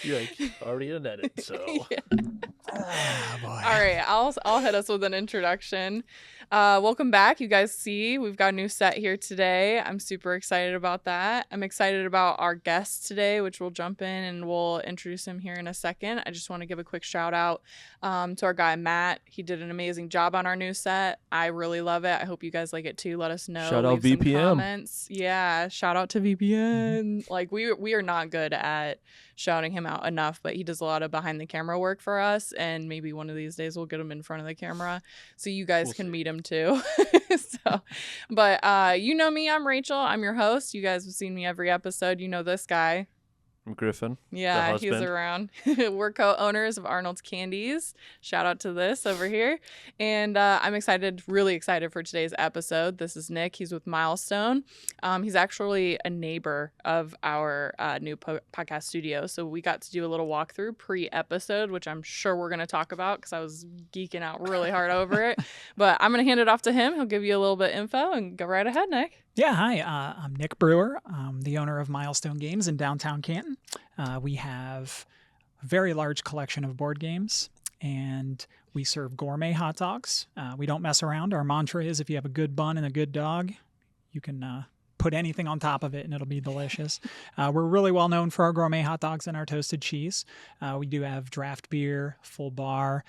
You're like already in edit, so. Yeah. Oh, boy. All right, I'll hit us with an introduction. Welcome back. You guys see we've got a new set here today. I'm super excited about that. I'm excited about our guest today, which we'll jump in and we'll introduce him here in a second. I just want to give a quick shout out to our guy Matt. He did an amazing job on our new set. I really love it. I hope you guys like it too. Let us know. Shout out Leave some VPN. comments. Yeah, shout out to VPN. Like we are not good at shouting him out enough, but he does a lot of behind the camera work for us, and maybe one of these days we'll get him in front of the camera so you guys can meet him too. But you know me, I'm Rachel. I'm your host. You guys have seen me every episode. You know this guy. I'm Griffin. Yeah, he's around. We're co-owners of Arnold's Candies. Shout out to this over here. And I'm really excited for today's episode. This is Nick. He's with Milestone. He's actually a neighbor of our new podcast studio. So we got to do a little walkthrough pre-episode, which I'm sure we're going to talk about because I was geeking out really hard over it. But I'm going to hand it off to him. He'll give you a little bit of info and go right ahead, Nick. Yeah, hi. I'm Nick Brewer. I'm the owner of Milestone Games in downtown Canton. We have a very large collection of board games, and we serve gourmet hot dogs. We don't mess around. Our mantra is if you have a good bun and a good dog, you can put anything on top of it and it'll be delicious. We're really well known for our gourmet hot dogs and our toasted cheese. We do have draft beer, full bar.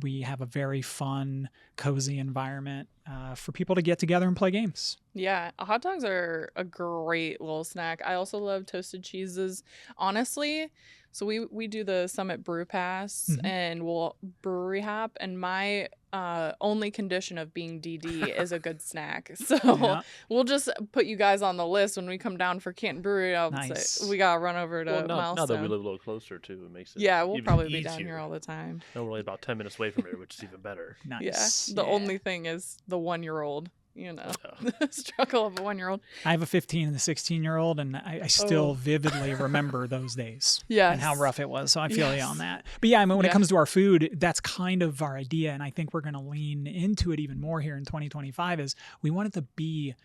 We have a very fun, cozy environment for people to get together and play games. Yeah, hot dogs are a great little snack. I also love toasted cheeses. Honestly, so we do the Summit Brew Pass and we'll brewery hop, and my only condition of being DD is a good snack. So we'll just put you guys on the list when we come down for Canton Brewery. Say, we gotta run over to Milestone. Now that we live a little closer too, it makes it we'll probably easier. be down here all the time. No, we're only about 10 minutes away from here, which is even better. Nice. Yeah. The only thing is the 1-year-old. You know, the struggle of a 1-year-old. I have a 15 and a 16-year-old, and I still vividly remember those days and how rough it was. So I feel you on that. But yeah, I mean, when it comes to our food, that's kind of our idea. And I think we're going to lean into it even more here in 2025 is we want it to be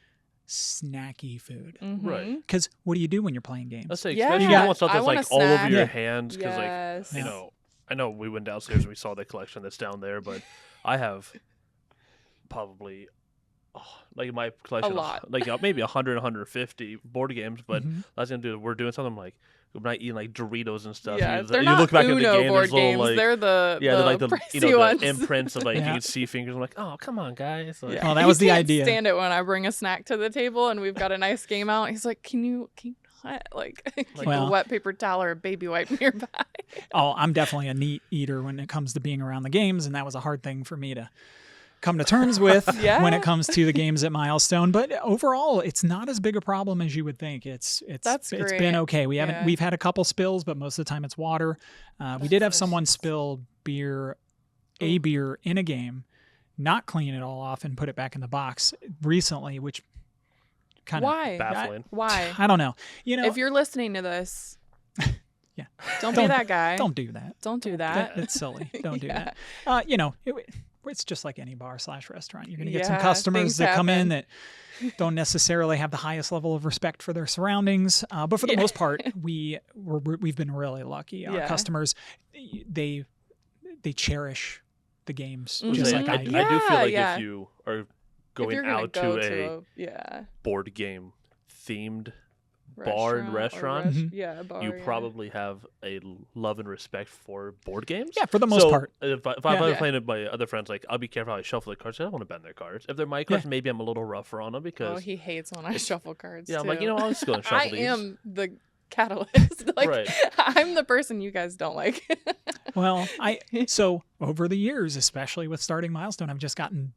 snacky food. Right. Because what do you do when you're playing games? Let's say, especially you want stuff that's like all over your hands. Because like, I know we went downstairs and we saw the collection that's down there, but I have probably... like my collection, a lot. Like maybe 100, 150 board games. But I was gonna do. We're doing something like we're not eating like Doritos and stuff. Yeah, they're not you look back Uno at the game, board games. Little, like, they're the like the ones. the imprints of like you can see fingers. I'm like, oh come on guys. Like, well, that was the idea. Stand it when I bring a snack to the table and we've got a nice game out. He's like, can you not like a wet paper towel or a baby wipe nearby? I'm definitely a neat eater when it comes to being around the games, and that was a hard thing for me to come to terms with when it comes to the games at Milestone. But overall, it's not as big a problem as you would think. It's been okay. We've had a couple spills, but most of the time it's water. We did have someone spill beer in a game, not clean it all off and put it back in the box recently, which kind of baffling. Why? I don't know. You know, if you're listening to this, don't be that guy. Don't do that. Don't do that. It's silly. Don't do that. It's just like any bar/restaurant. You're going to get some customers that come in that don't necessarily have the highest level of respect for their surroundings. But for the most part, we've been really lucky. Our customers, they cherish the games just like I do. I do feel like if you are going out to a board game themed bar and restaurant, you probably have a love and respect for board games. Yeah, for the most part. If I'm playing with my other friends, like I'll be careful how I shuffle the cards. I don't want to bend their cards. If they're my cards, maybe I'm a little rougher on them because he hates when I shuffle cards. Yeah, I'm like, I'll just go and shuffle these. I am the catalyst. I'm the person you guys don't like. Well, so over the years, especially with starting Milestone, I've just gotten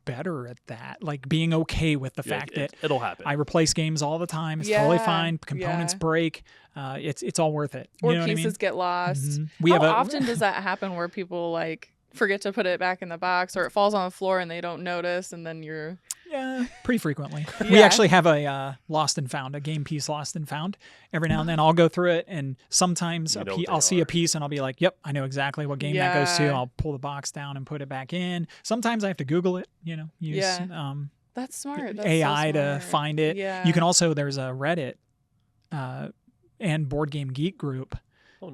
better at that, like being okay with the fact that it'll happen. I replace games all the time. It's totally fine. Components break. It's all worth it. Or you know pieces what I mean? get lost. Mm-hmm. How often does that happen where people like forget to put it back in the box, or it falls on the floor and they don't notice, and then you're... Yeah, pretty frequently. We actually have a lost and found, a game piece lost and found. Every now and then I'll go through it, and sometimes I'll see a piece and I'll be like, yep, I know exactly what game that goes to. I'll pull the box down and put it back in. Sometimes I have to Google it, use that's smart. That's AI so smart. to find it. Yeah. You can also, there's a Reddit and Board Game Geek group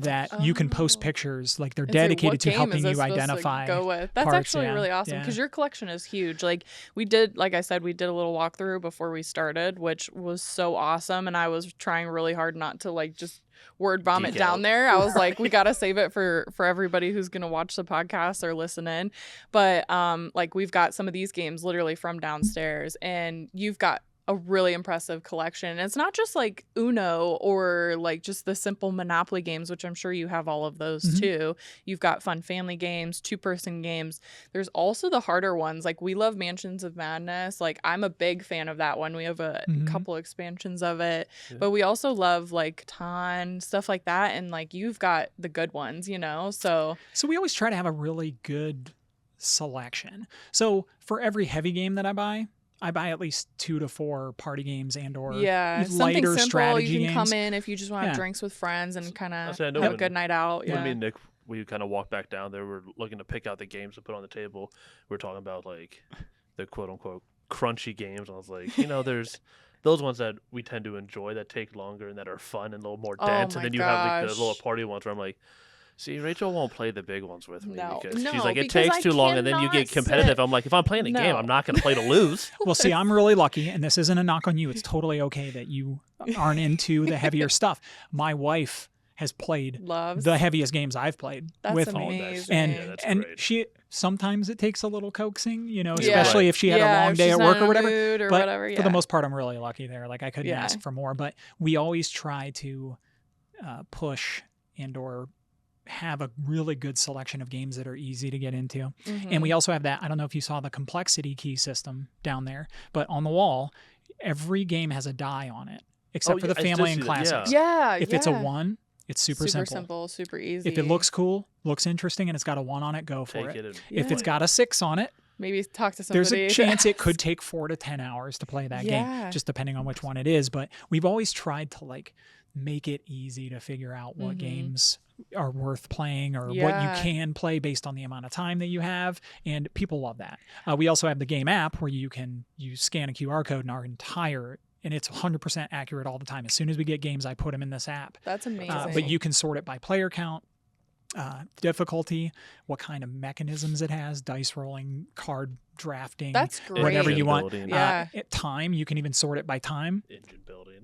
that you can post pictures. Like they're dedicated to helping you identify. That's parts, actually really awesome because your collection is huge. Like like I said, we did a little walkthrough before we started, which was so awesome. And I was trying really hard not to like just word vomit down there. I was like, we got to save it for everybody who's going to watch the podcast or listen in. But like we've got some of these games literally from downstairs, and you've got a really impressive collection. And it's not just like Uno or like just the simple Monopoly games, which I'm sure you have all of those too. You've got fun family games, 2-person games. There's also the harder ones. Like we love Mansions of Madness. Like I'm a big fan of that one. We have a couple expansions of it, but we also love like Catan, stuff like that. And like you've got the good ones, you know? So we always try to have a really good selection. So for every heavy game that I buy at least 2 to 4 party games and or lighter something simple, strategy you can games. Come in if you just want to have drinks with friends and kind of have a good night out. When me and Nick, we kind of walked back down there, we're looking to pick out the games to put on the table. We're talking about like the quote unquote crunchy games. And I was like, you know, there's those ones that we tend to enjoy that take longer and that are fun and a little more dense. And then you have like the little party ones where I'm like, see, Rachel won't play the big ones with me because she's like, it takes too long, and then you get competitive. I'm like, if I'm playing a game, I'm not going to play to lose. Well, see, I'm really lucky, and this isn't a knock on you. It's totally okay that you aren't into the heavier stuff. My wife has played the heaviest games I've played with me, and she sometimes it takes a little coaxing, you know, especially if she had a long day at work or whatever. But for the most part, I'm really lucky there. Like I couldn't ask for more, but we always try to push and or have a really good selection of games that are easy to get into. And we also have that, I don't know if you saw the complexity key system down there, but on the wall, every game has a die on it, except for the family and classics. If it's a 1, it's super simple, super easy. If it looks cool, looks interesting, and it's got a 1 on it, go for it. If it's got a 6 on it, maybe talk to somebody. There's a chance it could take 4 to 10 hours to play that game, just depending on which one it is. But we've always tried to like make it easy to figure out what games are worth playing or what you can play based on the amount of time that you have, and people love that. We also have the game app where you scan a QR code and it's 100% accurate all the time. As soon as we get games, I put them in this app. That's amazing. But you can sort it by player count, difficulty, what kind of mechanisms it has, dice rolling, card drafting. That's great. Whatever you want. Time, you can even sort it by time. Engine building.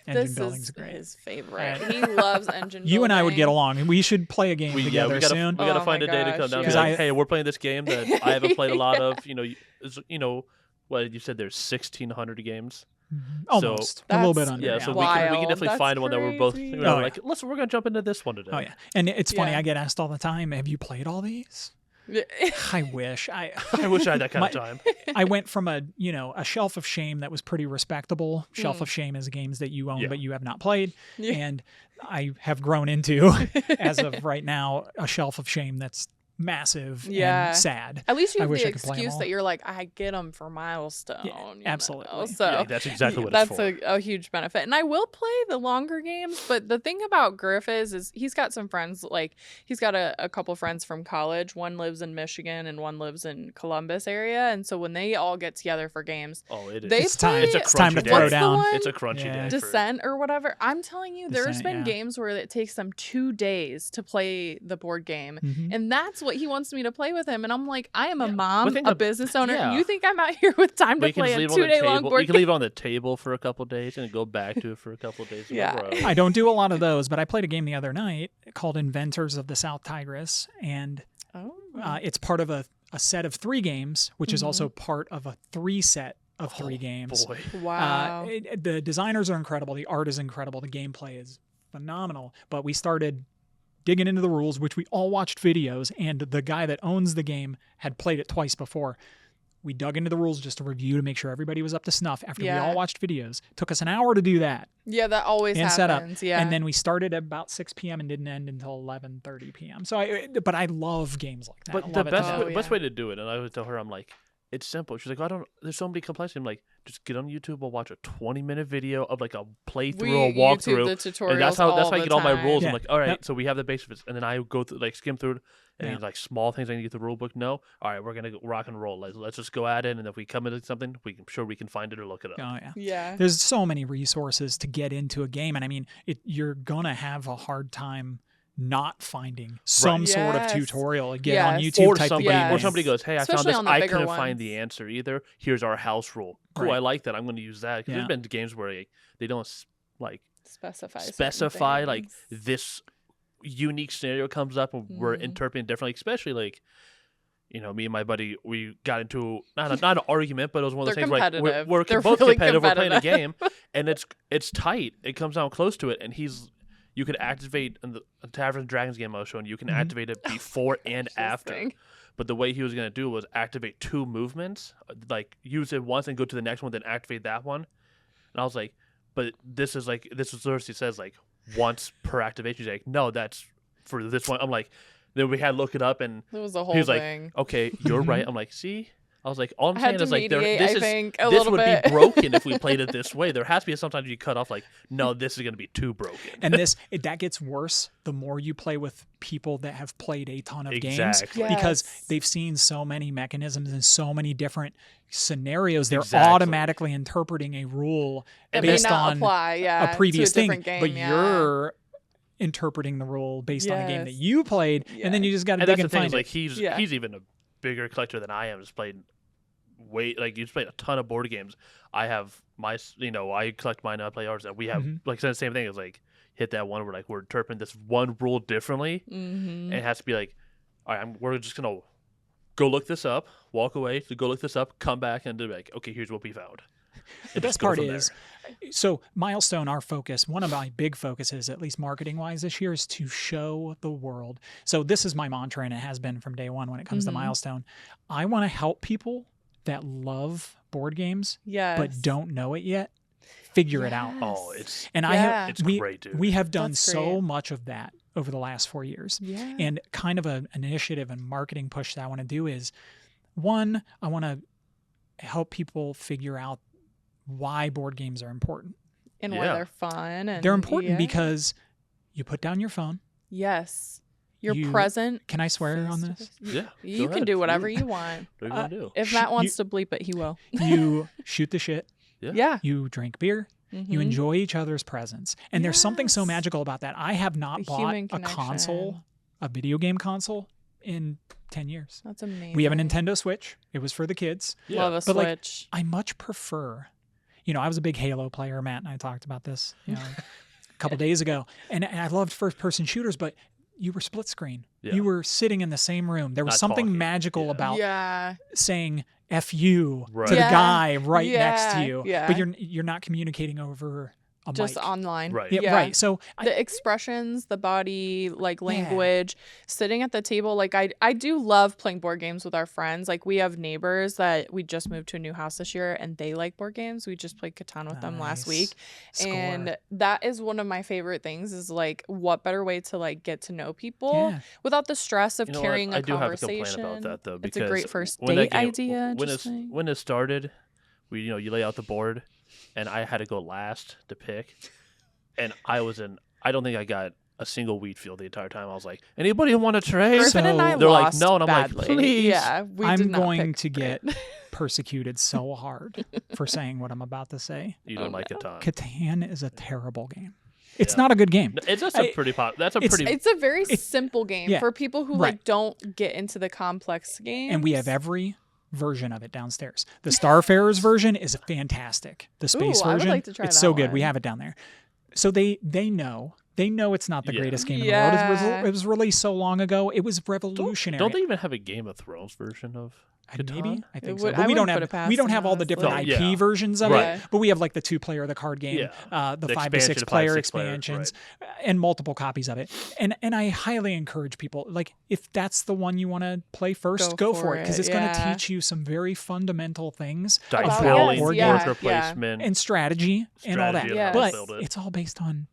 Engine building's great. His favorite. He loves engine building. You and I would get along, and we should play a game together soon. We got to find a day to come down. Because hey, we're playing this game that I haven't played a lot of. You know, what you said? There's 1,600 games. Almost. A little bit under. Yeah, so we can definitely find one that we're both like, we're going to jump into this one today. Oh, yeah. And it's funny, I get asked all the time, have you played all these? I wish. I wish I had that kind of time. I went from a shelf of shame that was pretty respectable. Shelf of shame is games that you own but you have not played. And I have grown into, as of right now, a shelf of shame that's massive and sad. At least you have the excuse that you're like, I get them for Milestone. Absolutely. So that's exactly what it's for. That's a huge benefit. And I will play the longer games, but the thing about Griff is he's got some friends, like he's got a couple friends from college. One lives in Michigan and one lives in Columbus area. And so when they all get together for games, it's time to throw down. It's a crunchy day. Descent or whatever. I'm telling you, there's been games where it takes them 2 days to play the board game. And that's what he wants me to play with him, and I'm like, I am a mom, a business owner. You think I'm out here with time to play a 2-day long board game? You can leave it on the table for a couple of days and go back to it for a couple of days. I don't do a lot of those, but I played a game the other night called Inventors of the South Tigris, and it's part of a set of 3 games, which is also part of a 3 set of 3 games. Boy. Wow. The designers are incredible. The art is incredible. The gameplay is phenomenal. But we started digging into the rules, which we all watched videos, and the guy that owns the game had played it twice before. We dug into the rules just to review to make sure everybody was up to snuff after we all watched videos. Took us an hour to do that. Yeah, that always happens. Set up. Yeah. And then we started at about 6 p.m. and didn't end until 11:30 p.m. So I love games like that. But the best way to do it, and I would tell her, I'm like, it's simple. She's like, there's so many complexity. I'm like, just get on YouTube or watch a 20-minute video of like a playthrough, a walkthrough. The tutorials, and that's how I get all my rules. Yeah. I'm like, all right, so we have the basics, and then I go through, like, skim through it, and like small things I need to get the rule book. No, all right, we're gonna rock and roll. Let's just go at it, and if we come into something, I'm sure we can find it or look it up. Oh yeah, yeah. There's so many resources to get into a game, and I mean, you're gonna have a hard time not finding some sort of tutorial again on Yes. YouTube Or type somebody, thing. or somebody goes, hey, Especially I found on the this. I bigger couldn't find ones. the answer either. Here's our house rule. Cool, Right. I like that. I'm going to use that. 'Cause Yeah. there's been games where they don't like specify like things. this unique scenario comes up and we're interpreting it differently, especially like, you know, me and my buddy, we got into not an argument, but it was one of those things where like, we're They're both really competitive. We're playing a competitive. game, and it's tight. It comes down close to it, and you can activate in the Taverns and Dragons game I was showing. You can activate it before and after. Interesting. But the way he was going to do was activate 2 movements, like use it once and go to the next one, then activate that one. And I was like, but this is what Cersei says, like once per activation. He's like, no, that's for this one. I'm like, then we had to look it up, and It was a whole he was thing. like, okay, you're right. I'm like, see? I was like, all I'm I had saying to is like, mediate, I think, a this little would bit. be broken if we played it this way. There has to be sometimes you cut off like, no, this is going to be too broken. And that gets worse the more you play with people that have played a ton of games, Exactly. because Yes. they've seen so many mechanisms and so many different scenarios. They're Exactly. automatically interpreting a rule That may based not on apply, a previous to a thing, different game, but yeah. you're interpreting the rule based on a game that Yes. you played, and then you just got to And dig that's and the thing find is it. like he's even a bigger collector than I am. He's played he's played a ton of board games. I have I collect mine and I play ours, and we have like the same thing. It's like hit that one where like we're interpreting this one rule differently, and it has to be like, all right, we're just gonna go look this up, walk away to go look this up, come back and do like, okay, here's what we found. The best part is, so Milestone, our focus, one of my big focuses, at least marketing wise this year, is to show the world. So this is my mantra, and it has been from day one when it comes to Milestone. I want to help people that love board games, but don't know it yet, figure it out. Oh, it's great, dude. We have done That's so great. much of that over the last 4 years. Yeah. And kind of an initiative and marketing push that I want to do is, one, I want to help people figure out why board games are important. And why they're fun. And they're important because you put down your phone. Yes. You're present. Can I swear on this? Yeah. You can do whatever you want. What are you gonna do? If Matt wants to bleep it, he will. You shoot the shit. Yeah. You drink beer. You enjoy each other's presence. And there's something so magical about that. I have not bought a console, a video game console, in 10 years. That's amazing. We have a Nintendo Switch. It was for the kids. Yeah. Love a Switch. I much prefer, I was a big Halo player. Matt and I talked about this a couple days ago. And I loved first-person shooters, but you were split screen. Yeah. You were sitting in the same room. There was Not something talking. magical about saying F you Right. to the Yeah. guy right next to you. Yeah. But you're not communicating over a Just mic. online. Right. Yeah, right. So the expressions, the body, like language, sitting at the table. Like I do love playing board games with our friends. Like we have neighbors that we just moved to a new house this year and they like board games. We just played Canton with them last week. Score. And that is one of my favorite things is like what better way to like get to know people without the stress of carrying a conversation. I do have a complaint about that though, because it's a great first when date that game, idea. When it started, you lay out the board, and I had to go last to pick, and I don't think I got a single wheat field the entire time. I was like, anybody want to trade? Griffin and I they're like, lost no, and I'm badly. like, please. Yeah, we did I'm not going pick to get it. persecuted so hard for saying what I'm about to say. You don't like Catan. Catan is a terrible game. It's not a good game. It's just a pretty pop. That's a pretty. It's a very simple game for people who like don't get into the complex games. And we have every version of it downstairs. The Starfarers version is fantastic. The space I would version, like to try it's that so good. one. We have it down there. So they know it's not the greatest game in the Yeah. world. It was released so long ago. It was revolutionary. Don't they even have a Game of Thrones version of Catan? Maybe I think It so. would- But I we don't wouldn't put have it we don't past have them, all the different honestly. IP Yeah. versions of Right. it. But we have like the 2-player of the card game, the 5 to 6 player expansions, and multiple copies of it. And I highly encourage people, like, if that's the one you want to play first, go for it, because it's going to teach you some very fundamental things Dice about rolling, board yeah, games worker placement, and strategy and all that. strategy and how But to build it. it's all based on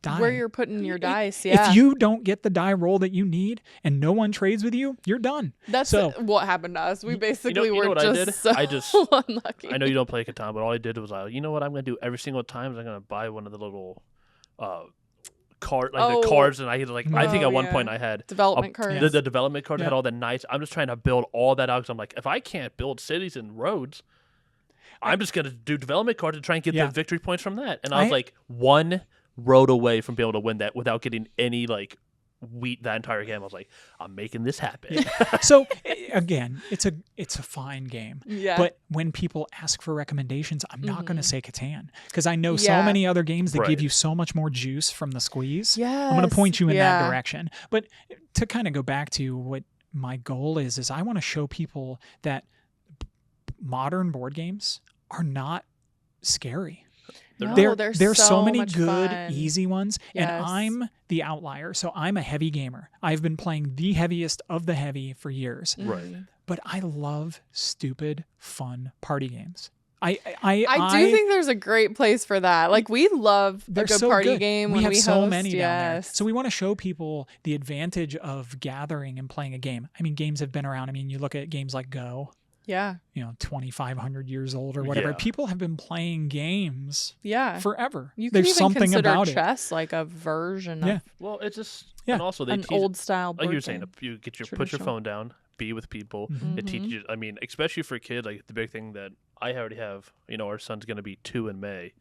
die. where you're putting your dice. Yeah, If you don't get the die roll that you need and no one trades with you, you're done. that's what happened to us. We basically you know were what just I did? so unlucky. I know you don't play Catan, but all I did was, you know what I'm going to do every single time is I'm going to buy one of the little the cards, and I think at one point I had development cards. The development card had all the knights. I'm just trying to build all that out because I'm like, if I can't build cities and roads, I'm just going to do development cards and try and get the victory points from that. And I was like one road away from being able to win that without getting any that entire game. I was like, I'm making this happen. So again, it's a fine game. Yeah. But when people ask for recommendations, I'm not going to say Catan, because I know so many other games that give you so much more juice from the squeeze. Yes. I'm going to point you in that direction. But to kind of go back to what my goal is I want to show people that modern board games are not scary. There's so many good, easy ones, and I'm the outlier. So I'm a heavy gamer. I've been playing the heaviest of the heavy for years. Right. But I love stupid, fun party games. I do think there's a great place for that. Like, we love a good party game. We when have we so host, many down there. So we want to show people the advantage of gathering and playing a game. I mean, games have been around. I mean, you look at games like Go. Yeah. 2,500 years old or whatever. People have been playing games forever. You can There's even something consider about chess like a version of Well, it's just and also they an old style board like you're game. saying, you put your phone down, be with people. It teaches you, I mean, especially for kids, like the big thing that I already have, our son's going to be 2 in May,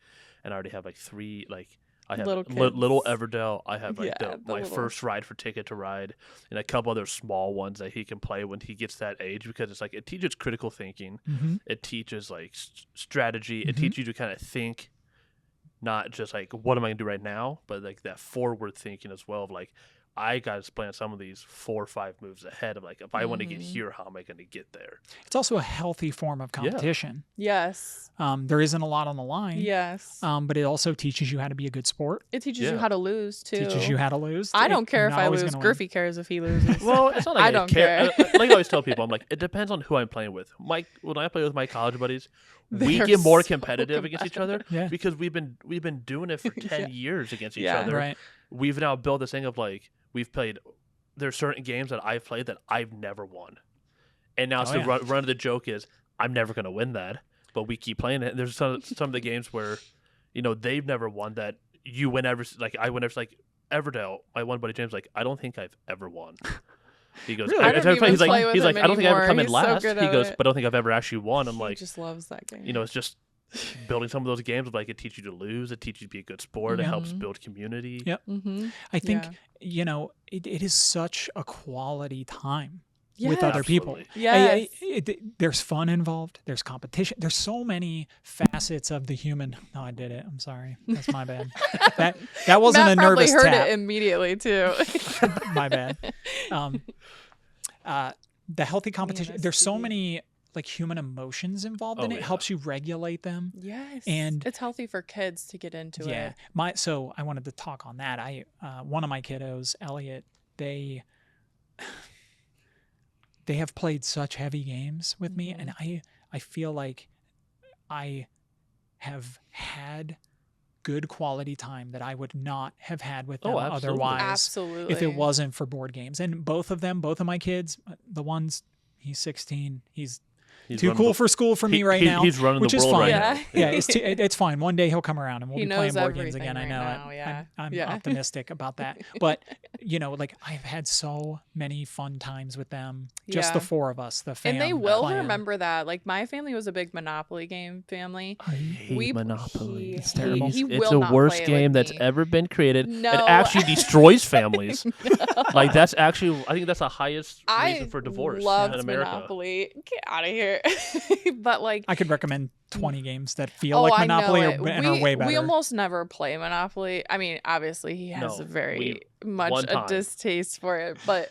and I already have like 3, like I have little Everdell. I have like my first ride for Ticket to Ride, and a couple other small ones that he can play when he gets that age, because it's like it teaches critical thinking. It teaches like strategy. It teaches you to kind of think, not just like what am I gonna do right now, but like that forward thinking as well. Of like, I got to plan some of these 4 or 5 moves ahead of like, if I want to get here, how am I going to get there? It's also a healthy form of competition. Yes. There isn't a lot on the line. Yes. But it also teaches you how to be a good sport. It teaches you how to lose too. Teaches you how to lose. I don't care if I lose. Griffey cares if he loses. Well, it's not like I don't care. Like I always tell people, I'm like, it depends on who I'm playing with. When I play with my college buddies, we get more competitive against each other because we've been doing it for 10 years against each other. Right. We've now built this thing of like, there's certain games that I've played that I've never won. And now run of the joke is, I'm never going to win that, but we keep playing it. There's some of the games where, they've never won that you win every, like I win every, like Everdell, my one buddy James, like, I don't think I've ever won. He goes, really? I don't he's like, I don't think I ever come in He's last. So he goes, but I don't think I've ever actually won. I'm he like, just loves that game. It's just building some of those games, like it teaches you to lose, it teaches you to be a good sport, it helps build community. Yep. I think it is such a quality time with other people. Yes. There's fun involved, there's competition, there's so many facets of the human. No, I did it, I'm sorry, that's my bad. that wasn't Matt a nervous heard tap. it immediately too. My bad. The healthy competition, there's so many like human emotions involved in it. It helps you regulate them. Yes. And it's healthy for kids to get into it. So I wanted to talk on that. One of my kiddos, Elliot, they have played such heavy games with me, and I feel like I have had good quality time that I would not have had with them otherwise if it wasn't for board games. And both of my kids, the one's, he's 16, he's too cool for school for me right now. He's running which the is world fine. right now. it's fine. One day he'll come around and we'll be playing board games again. Right, I know now, it. I'm optimistic about that. But like I've had so many fun times with them. Just the 4 of us, the fam. And they will remember that. Like my family was a big Monopoly game family. I hate Monopoly. It's terrible. It's the worst game that's ever been created. No. It actually destroys families. Like that's actually, I think that's the highest reason for divorce in America. Monopoly. Get out of here. But like, I could recommend 20 games that feel like Monopoly and are way better. We almost never play Monopoly. I mean, obviously he has very much a distaste for it, but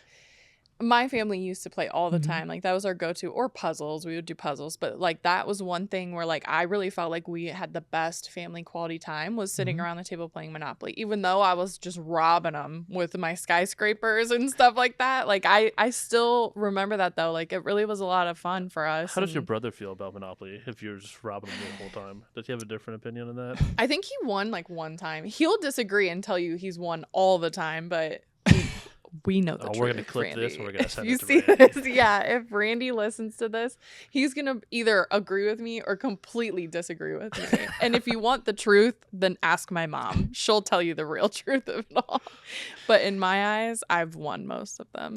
my family used to play all the time. Like that was our go-to, or puzzles. We would do puzzles, but like that was one thing where like I really felt like we had the best family quality time was sitting around the table playing Monopoly, even though I was just robbing them with my skyscrapers and stuff like that. Like I still remember that though. Like it really was a lot of fun for us. How does your brother feel about Monopoly if you're just robbing him the whole time? Does he have a different opinion on that? I think he won like one time. He'll disagree and tell you he's won all the time, but we know the truth. We're going to clip this and we're going to send it to Randy. If Randy listens to this, he's going to either agree with me or completely disagree with me. And if you want the truth, then ask my mom. She'll tell you the real truth of it all. But in my eyes, I've won most of them.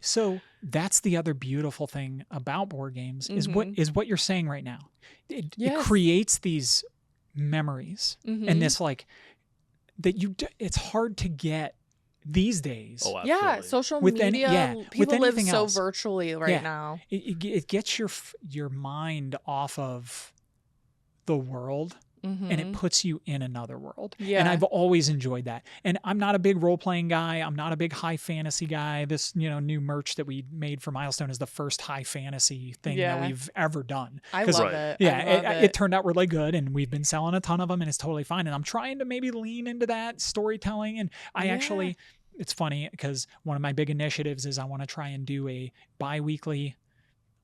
So that's the other beautiful thing about board games is what you're saying right now. It creates these memories and this like that it's hard to get these days. Oh, absolutely. Yeah, social media. People live so else. virtually right now. It gets your mind off of the world. And it puts you in another world. Yeah. And I've always enjoyed that. And I'm not a big role-playing guy. I'm not a big high fantasy guy. This, new merch that we made for Milestone is the first high fantasy thing that we've ever done. I love it. Yeah, it turned out really good, and we've been selling a ton of them, and it's totally fine. And I'm trying to maybe lean into that storytelling. And I actually, it's funny because one of my big initiatives is I want to try and do a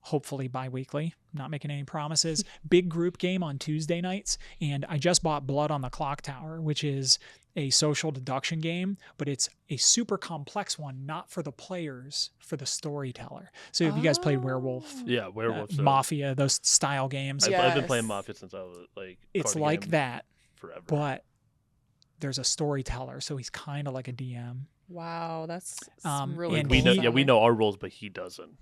hopefully bi-weekly, not making any promises, big group game on Tuesday nights. And I just bought Blood on the Clock Tower, which is a social deduction game, but it's a super complex one, not for the players, for the storyteller. So have you guys played Werewolf? Yeah, Werewolf. Mafia, those style games. I've been playing Mafia since I was it's like that, forever. But there's a storyteller, so he's kind of like a DM. Wow, that's really and cool. we know our rules, but he doesn't.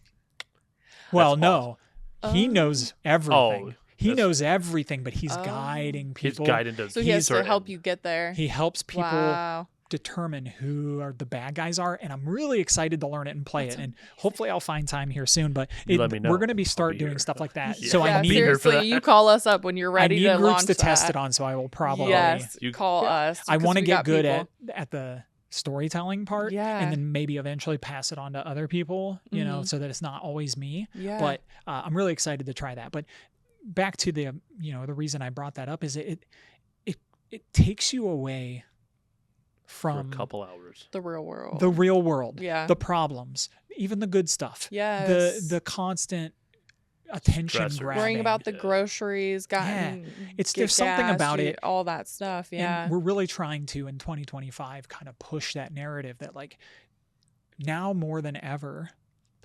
Well, That's no, awesome. He knows everything. He that's- knows everything, but he's guiding people. He's guiding to So he has to help you get there. He helps people determine who are the bad guys are, and I'm really excited to learn it and play it. And hopefully I'll find time here soon. But let me know. we're going to be I'll doing here. stuff like that. Yeah. So I need seriously, you call us up when you're ready to I need groups launch to test that. it on. So I will probably call us. I want to get good people. at the storytelling part, and then maybe eventually pass it on to other people, so that it's not always me. Yeah. But I'm really excited to try that. But back to the the reason I brought that up is it takes you away from for a couple hours. The real world. The problems, even the good stuff. Yes. The constant attention grabbing. Worrying about the groceries, there's something about it, all that stuff. Yeah. And we're really trying to in 2025 kind of push that narrative that like now more than ever,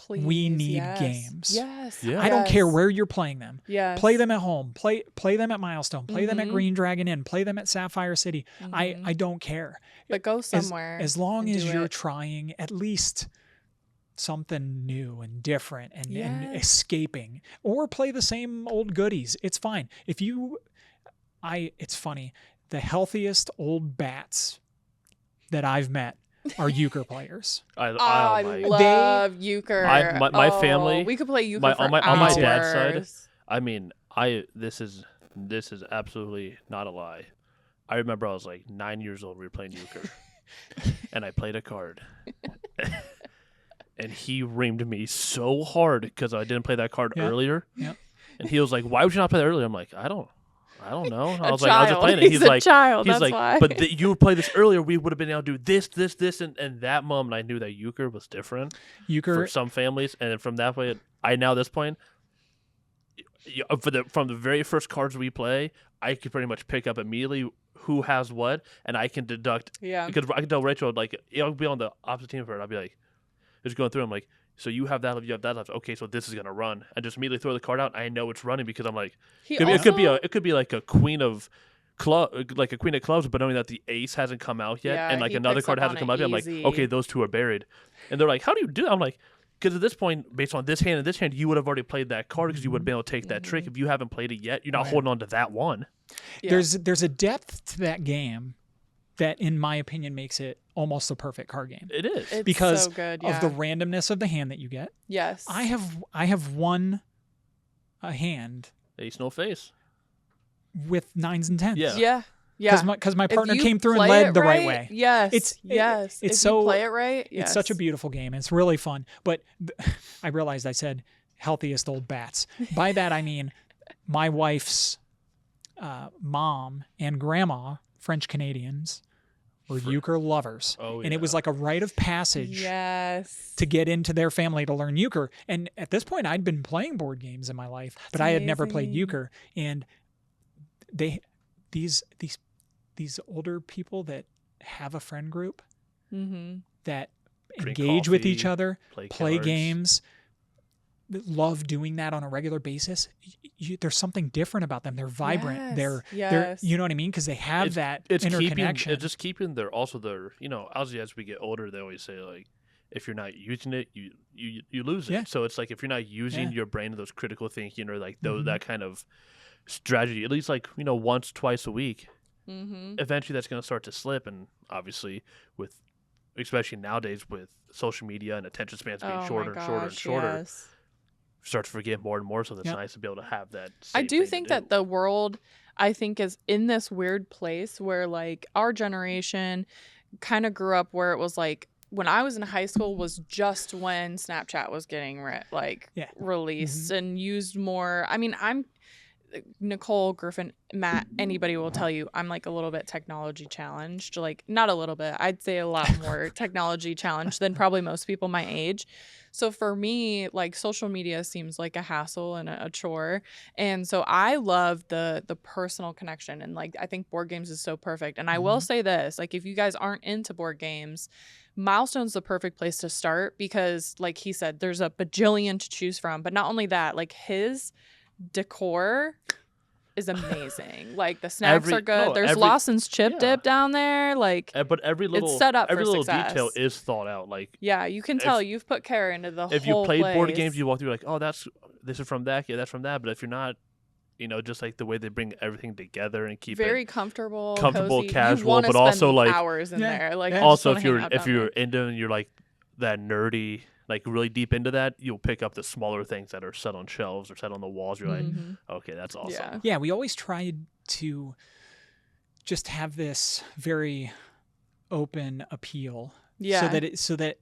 we need games. Yes. Yeah. I don't care where you're playing them. Yes. Play them at home. Play them at Milestone. Play them at Green Dragon Inn. Play them at Sapphire City. I don't care. But go somewhere. As long as you're trying at least something new and different and escaping, or play the same old goodies. It's fine. It's funny. The healthiest old bats that I've met are euchre players. I love euchre. My family. We could play euchre on my dad's side. I mean, this is absolutely not a lie. I remember I was like 9 years old. We were playing euchre, and I played a card. And he reamed me so hard because I didn't play that card earlier. Yep. And he was like, "Why would you not play that earlier?" I'm like, "I don't know." I was just playing it. He's like, why. "But you would play this earlier. We would have been able to do this, and that moment I knew that euchre was different for some families, and from that way, at this point, from the very first cards we play, I could pretty much pick up immediately who has what, and I can deduct. Yeah. Because I can tell Rachel I'll be on the opposite team for it. I'll be like, just going through. I'm like, so you have that left, you have that left. Okay, so this is gonna run, and just immediately throw the card out. I know it's running because I'm like, it could be like a queen of clubs, but knowing that the ace hasn't come out yet, and like another card hasn't come out yet. I'm like, okay, those two are buried, and they're like, how do you do that? I'm like, because at this point, based on this hand and this hand, you would have already played that card because you would have been able to take that trick. If you haven't played it yet, you're not holding on to that one. Yeah. There's a depth to that game that, in my opinion, makes it almost a perfect card game. It is. It's because so good, of the randomness of the hand that you get. Yes. I have won a hand Ace no face with 9s and 10s. Yeah. Yeah. Because my partner came through and led the right way. Yes. It's if so you play it right. Yes. It's such a beautiful game. It's really fun. But I realized I said healthiest old bats. By that I mean my wife's mom and grandma, French Canadians, were euchre lovers. Oh, yeah. And it was like a rite of passage Yes. to get into their family to learn euchre. And at this point, I'd been playing board games in my life, but I had never played euchre. And these older people that have a friend group that Drink engage with coffee, each other, play cards. games, that love doing that on a regular basis. There's something different about them. They're vibrant. They're you know what I mean? Because they have that interconnection. It's just keeping their obviously as we get older, they always say like, if you're not using it, you lose it. So it's like if you're not using your brain in those critical thinking or like that kind of strategy, at least like once, twice a week, eventually that's going to start to slip. And obviously with especially nowadays with social media and attention spans being shorter and shorter and shorter, start to forget more and more. So it's nice to be able to have that. I do think that the world, I think, is in this weird place where like our generation kind of grew up where it was like when I was in high school was just when Snapchat was getting released and used more. I mean, I'm Nicole, Griffin, Matt, anybody will tell you I'm like a little bit technology challenged. Like not a little bit, I'd say a lot more technology challenged than probably most people my age. So for me, like social media seems like a hassle and a chore. And so I love the personal connection. And like I think board games is so perfect. And I will say this, like if you guys aren't into board games, Milestone's the perfect place to start because like he said, there's a bajillion to choose from. But not only that, like his decor is amazing. Like the snacks are good. There's Lawson's chip dip down there. Like, but every little it's set up every for little success. detail is thought out. Like you can tell you've put care into the whole. If you played place. board games, you walk through like, oh, this is from that, that's from that. But if you're not, just like the way they bring everything together and keep very it comfortable, cozy. Casual, but also like hours in there. Like also if you're into and you're like that nerdy. Like really deep into that, you'll pick up the smaller things that are set on shelves or set on the walls. You're like, okay, that's awesome. Yeah, we always tried to just have this very open appeal. Yeah. So that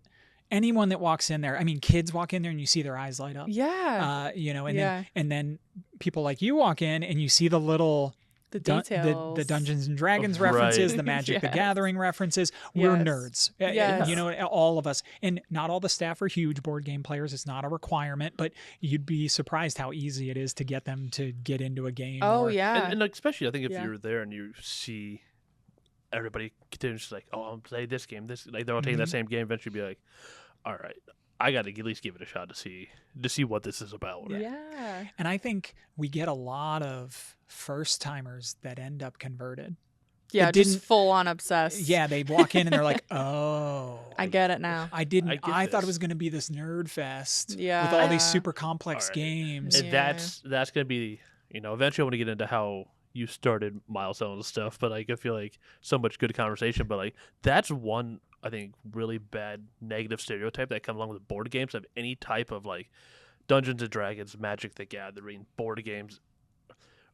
anyone that walks in there, I mean, kids walk in there and you see their eyes light up. Yeah. And then people like you walk in and you see the little. The details. The Dungeons and Dragons references, the Magic the Gathering references. We're nerds. All of us. And not all the staff are huge board game players. It's not a requirement, but you'd be surprised how easy it is to get them to get into a game. And especially, I think if you're there and you see everybody continues like, oh, I'm playing this game. Like they're all taking that same game. Eventually be like, all right, I got to at least give it a shot to see what this is about. Yeah. And I think we get a lot of first timers that end up converted. Yeah, just full on obsessed. Yeah, they walk in and they're like, oh. I get it now. I thought it was going to be this nerd fest with all these super complex games. And that's going to be, eventually I want to get into how you started Milestone and stuff, but like, I feel like so much good conversation, but like that's one, I think, really bad negative stereotype that comes along with board games of any type of like Dungeons and Dragons, Magic the Gathering, board games.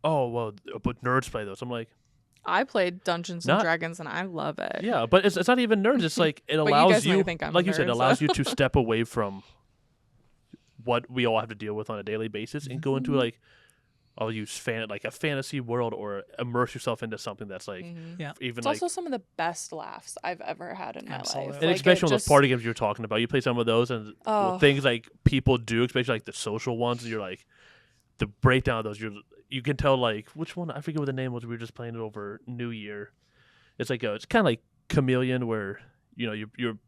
Oh, well, but nerds play those. I'm like, I played Dungeons and Dragons and I love it. Yeah, but it's not even nerds. It's like it allows you, like you said, it allows you to step away from what we all have to deal with on a daily basis and go into like, I'll use like a fantasy world or immerse yourself into something that's like even it's like also some of the best laughs I've ever had in my life. And like especially on those party games you're talking about. You play some of those and things like people do, especially like the social ones, and you're like the breakdown of those, you can tell like which one, I forget what the name was. We were just playing it over New Year. It's like it's kind of like Chameleon where you're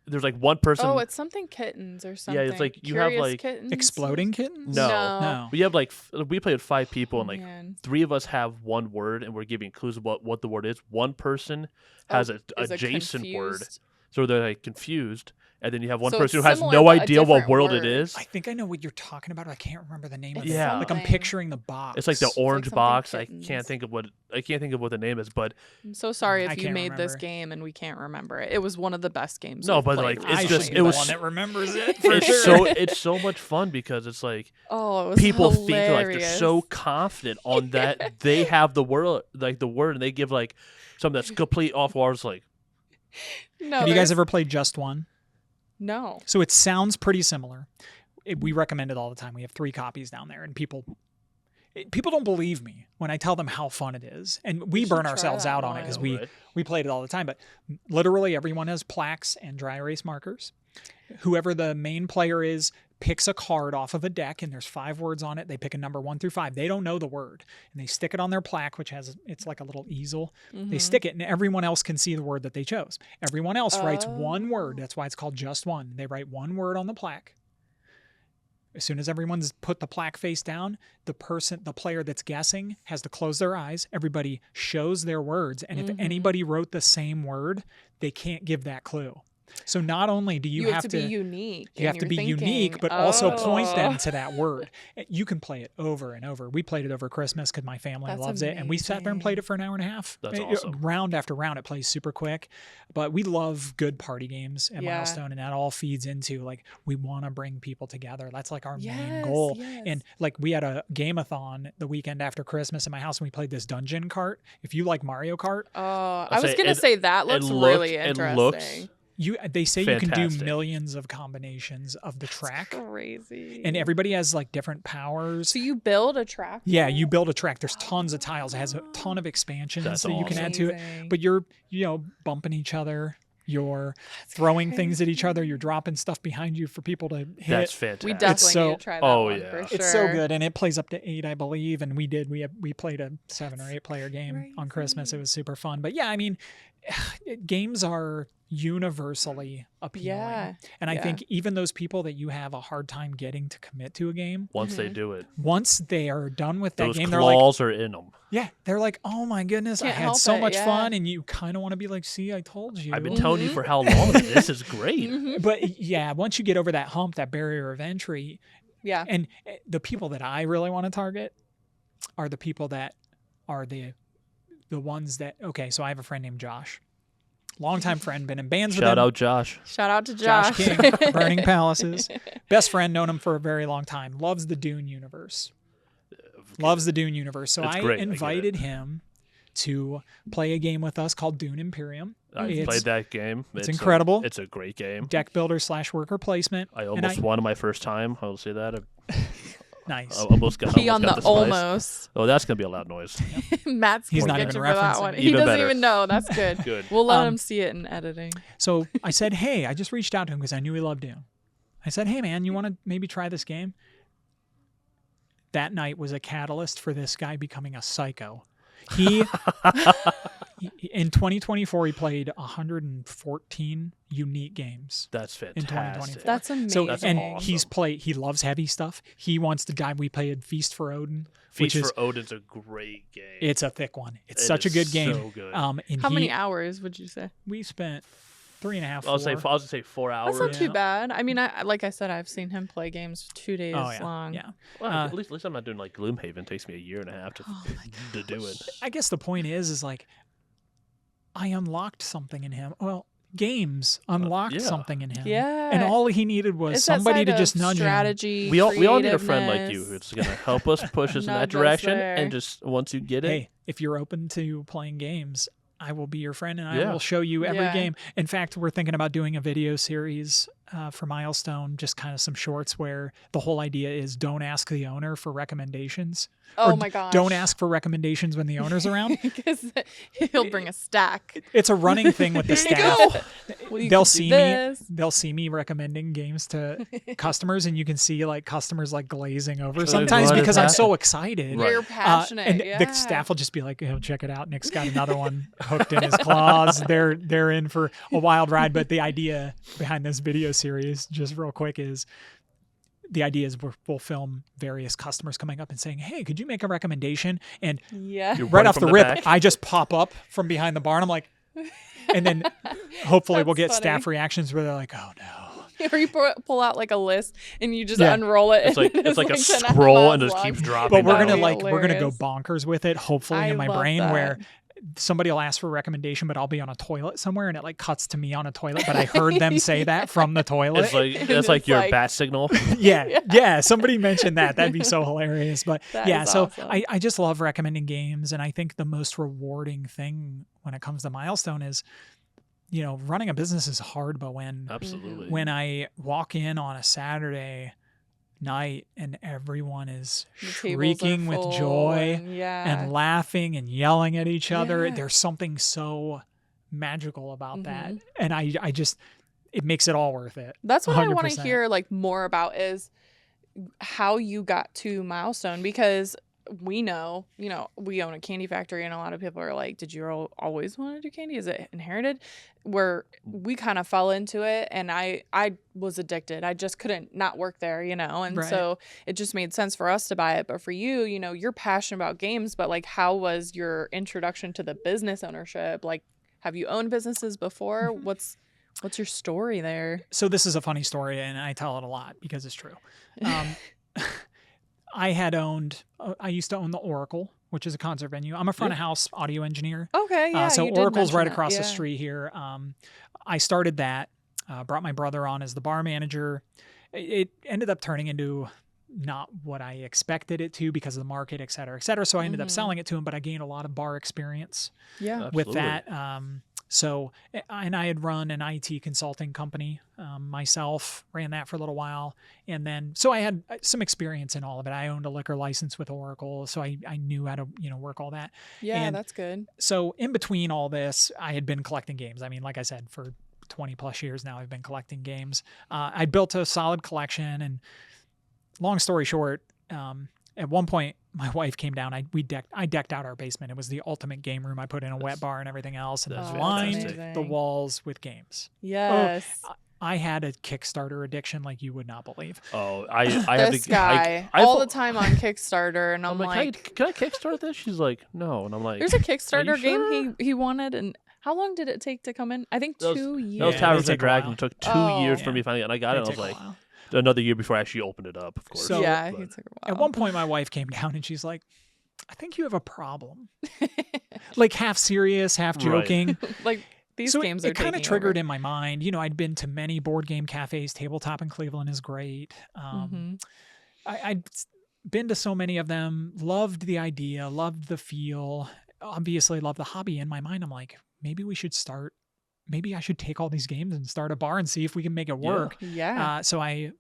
there's like one person. Oh, it's something kittens or something. Yeah, it's like you have like kittens? Exploding kittens. No. We have like we played with 5 people and like 3 of us have one word and we're giving clues about what the word is. One person has an adjacent word, so they're like confused. And then you have one person who has no idea what world it is. I think I know what you're talking about. I can't remember the name of it. Yeah, like I'm picturing the box. It's like the orange box. Kittens. I can't think of what the name is. But I'm so sorry if you made this game and we can't remember it. It was one of the best games. No, but like it was one that remembers it. For it's so much fun because it's like it was people hilarious. think like they're so confident on that they have the word and they give like something that's complete off ours. Like, no. Have you guys ever played Just One? No. So it sounds pretty similar. We recommend it all the time. We have 3 copies down there, and people don't believe me when I tell them how fun it is. And we burn ourselves out on it because we played it all the time. But literally everyone has plaques and dry erase markers. Whoever the main player is picks a card off of a deck, and there's 5 words on it. They pick a number 1 through 5. They don't know the word, and they stick it on their plaque, which it's like a little easel. They stick it, and everyone else can see the word that they chose. Everyone else writes one word. That's why it's called Just One. They write one word on the plaque. As soon as everyone's put the plaque face down, the player that's guessing has to close their eyes. Everybody shows their words, and if anybody wrote the same word, they can't give that clue. So not only do you have to be unique, you have to be unique, but also point them to that word. You can play it over and over. We played it over Christmas because my family loves it, and we sat there and played it for an hour and a half. That's awesome. Round after round, it plays super quick. But we love good party games at Milestone, and that all feeds into like we want to bring people together. That's like our main goal. Yes. And like we had a game-a-thon the weekend after Christmas in my house, and we played this dungeon cart. If you like Mario Kart, I was gonna say that looks really interesting. They say fantastic. You can do millions of combinations of the track. That's crazy. And everybody has like different powers. So you build a track? Yeah, you build a track. There's tons of tiles. It has a ton of expansions that you can add to it. But you're, bumping each other. You're throwing things at each other. You're dropping stuff behind you for people to hit. That's fantastic. We definitely need to try that one for sure. It's so good. And it plays up to 8, I believe. And we played a 7 or 8 player game on Christmas. It was super fun. But yeah, I mean, games are universally appealing. Yeah. And I think even those people that you have a hard time getting to commit to a game, once they do it, once they are done with that game, they're like, claws are in them. Yeah, they're like, oh my goodness, I had so much fun, and you kind of want to be like, see, I told you. I've been telling you for how long. This is great. But yeah, once you get over that hump, that barrier of entry, and the people that I really want to target are the people that are the ones that. Okay, so I have a friend named Josh. Longtime friend, been in bands with him. Shout out Josh. Shout out to Josh. King, Burning Palaces. Best friend, known him for a very long time. Loves the Dune universe. So I invited him to play a game with us called Dune Imperium. I've played that game. It's incredible. It's a great game. Deck builder / worker placement. I almost won my first time. I will say that. Nice. I almost got the almost. Oh, that's going to be a loud noise. Matt's He's not even referencing that one. He even doesn't better. even know. That's good. Good. We'll let him see it in editing. So I said, hey, I just reached out to him because I knew he loved Dune. I said, hey, man, you want to maybe try this game? That night was a catalyst for this guy becoming a psycho. He in 2024, he played 114 unique games. That's fantastic. In 2024. That's amazing. So, and awesome. he loves heavy stuff. He wants to dive. We played Feast for Odin. Feast for Odin's a great game. It's a thick one. It's such a good game. So good. How many hours would you say? We spent 3.5. I was going to say 4 hours. That's not too bad. I mean, like I said, I've seen him play games 2 days long. Yeah. Well, at least I'm not doing like Gloomhaven. It takes me a year and a half to do it. I guess the point is like I unlocked something in him. Well, games unlocked something in him. Yeah. And all he needed was somebody to just nudge him. We all need a friend like you who's going to help us push us in that direction. And just once you get it. Hey, if you're open to playing games, I will be your friend and I will show you every game. In fact, we're thinking about doing a video series for Milestone, just kind of some shorts where the whole idea is don't ask the owner for recommendations. Oh my gosh. Don't ask for recommendations when the owner's around. Because he'll bring a stack. It's a running thing with the staff. Well, they'll see me recommending games to customers, and you can see like customers like glazing over sometimes because I'm so excited. You're passionate. And the staff will just be like, check it out. Nick's got another one hooked in his claws. They're in for a wild ride. But the idea behind this video series, just real quick, is the idea is we'll film various customers coming up and saying, hey, could you make a recommendation? And right off the rip, I just pop up from behind the bar and I'm like, and then hopefully we'll get staff reactions where they're like, oh no. Or you pull out like a list and you just unroll it. It's like a scroll and just keeps dropping. But we're gonna go bonkers with it, hopefully in my brain where somebody will ask for a recommendation, but I'll be on a toilet somewhere and it like cuts to me on a toilet, but I heard them say that from the toilet. That's like your bat signal. Yeah. Somebody mentioned that. That'd be so hilarious. But so awesome. I just love recommending games. And I think the most rewarding thing when it comes to Milestone is, running a business is hard, but when I walk in on a Saturday night and everyone is shrieking with joy and laughing and yelling at each other, there's something so magical about that. And I just, it makes it all worth it. That's what 100%. I want to hear like more about is how you got to Milestone, because we know, we own a candy factory and a lot of people are like, did you always want to do candy? Is it inherited? Where we kind of fell into it and I was addicted. I just couldn't not work there, and so it just made sense for us to buy it. But for you, you're passionate about games, but like, how was your introduction to the business ownership? Like, have you owned businesses before? What's your story there? So this is a funny story, and I tell it a lot because it's true. I used to own the Oracle, which is a concert venue. I'm a front of house audio engineer. Okay, yeah. So you did Oracle's right mention across that. the street here. I started that, brought my brother on as the bar manager. It ended up turning into not what I expected it to because of the market, et cetera, et cetera. So I ended up selling it to him, but I gained a lot of bar experience with that. And I had run an IT consulting company myself, ran that for a little while. And then, so I had some experience in all of it. I owned a liquor license with Oracle, so I knew how to, work all that. Yeah, and that's good. So in between all this, I had been collecting games. I mean, like I said, for 20 plus years now, I've been collecting games. I built a solid collection, and long story short, at one point, my wife came down. I decked out our basement. It was the ultimate game room. I put in a wet bar and everything else, and lined the walls with games. Yes. I had a Kickstarter addiction like you would not believe. Oh, I this guy all the time on Kickstarter, and I'm like, can I Kickstart this? She's like, no, and I'm like, there's a Kickstarter game he wanted, and how long did it take to come in? I think 2 years. That was Towers of the Dragon. It took 2 years for me finally, and I got it. And I was like, another year before I actually opened it up, of course. So, he took a while. At one point, my wife came down and she's like, I think you have a problem. Like half serious, half joking. Like these games are it kind of triggered in my mind. I'd been to many board game cafes. Tabletop in Cleveland is great. I'd been to so many of them, loved the idea, loved the feel, obviously loved the hobby. In my mind, I'm like, maybe I should take all these games and start a bar and see if we can make it work. Yeah. So I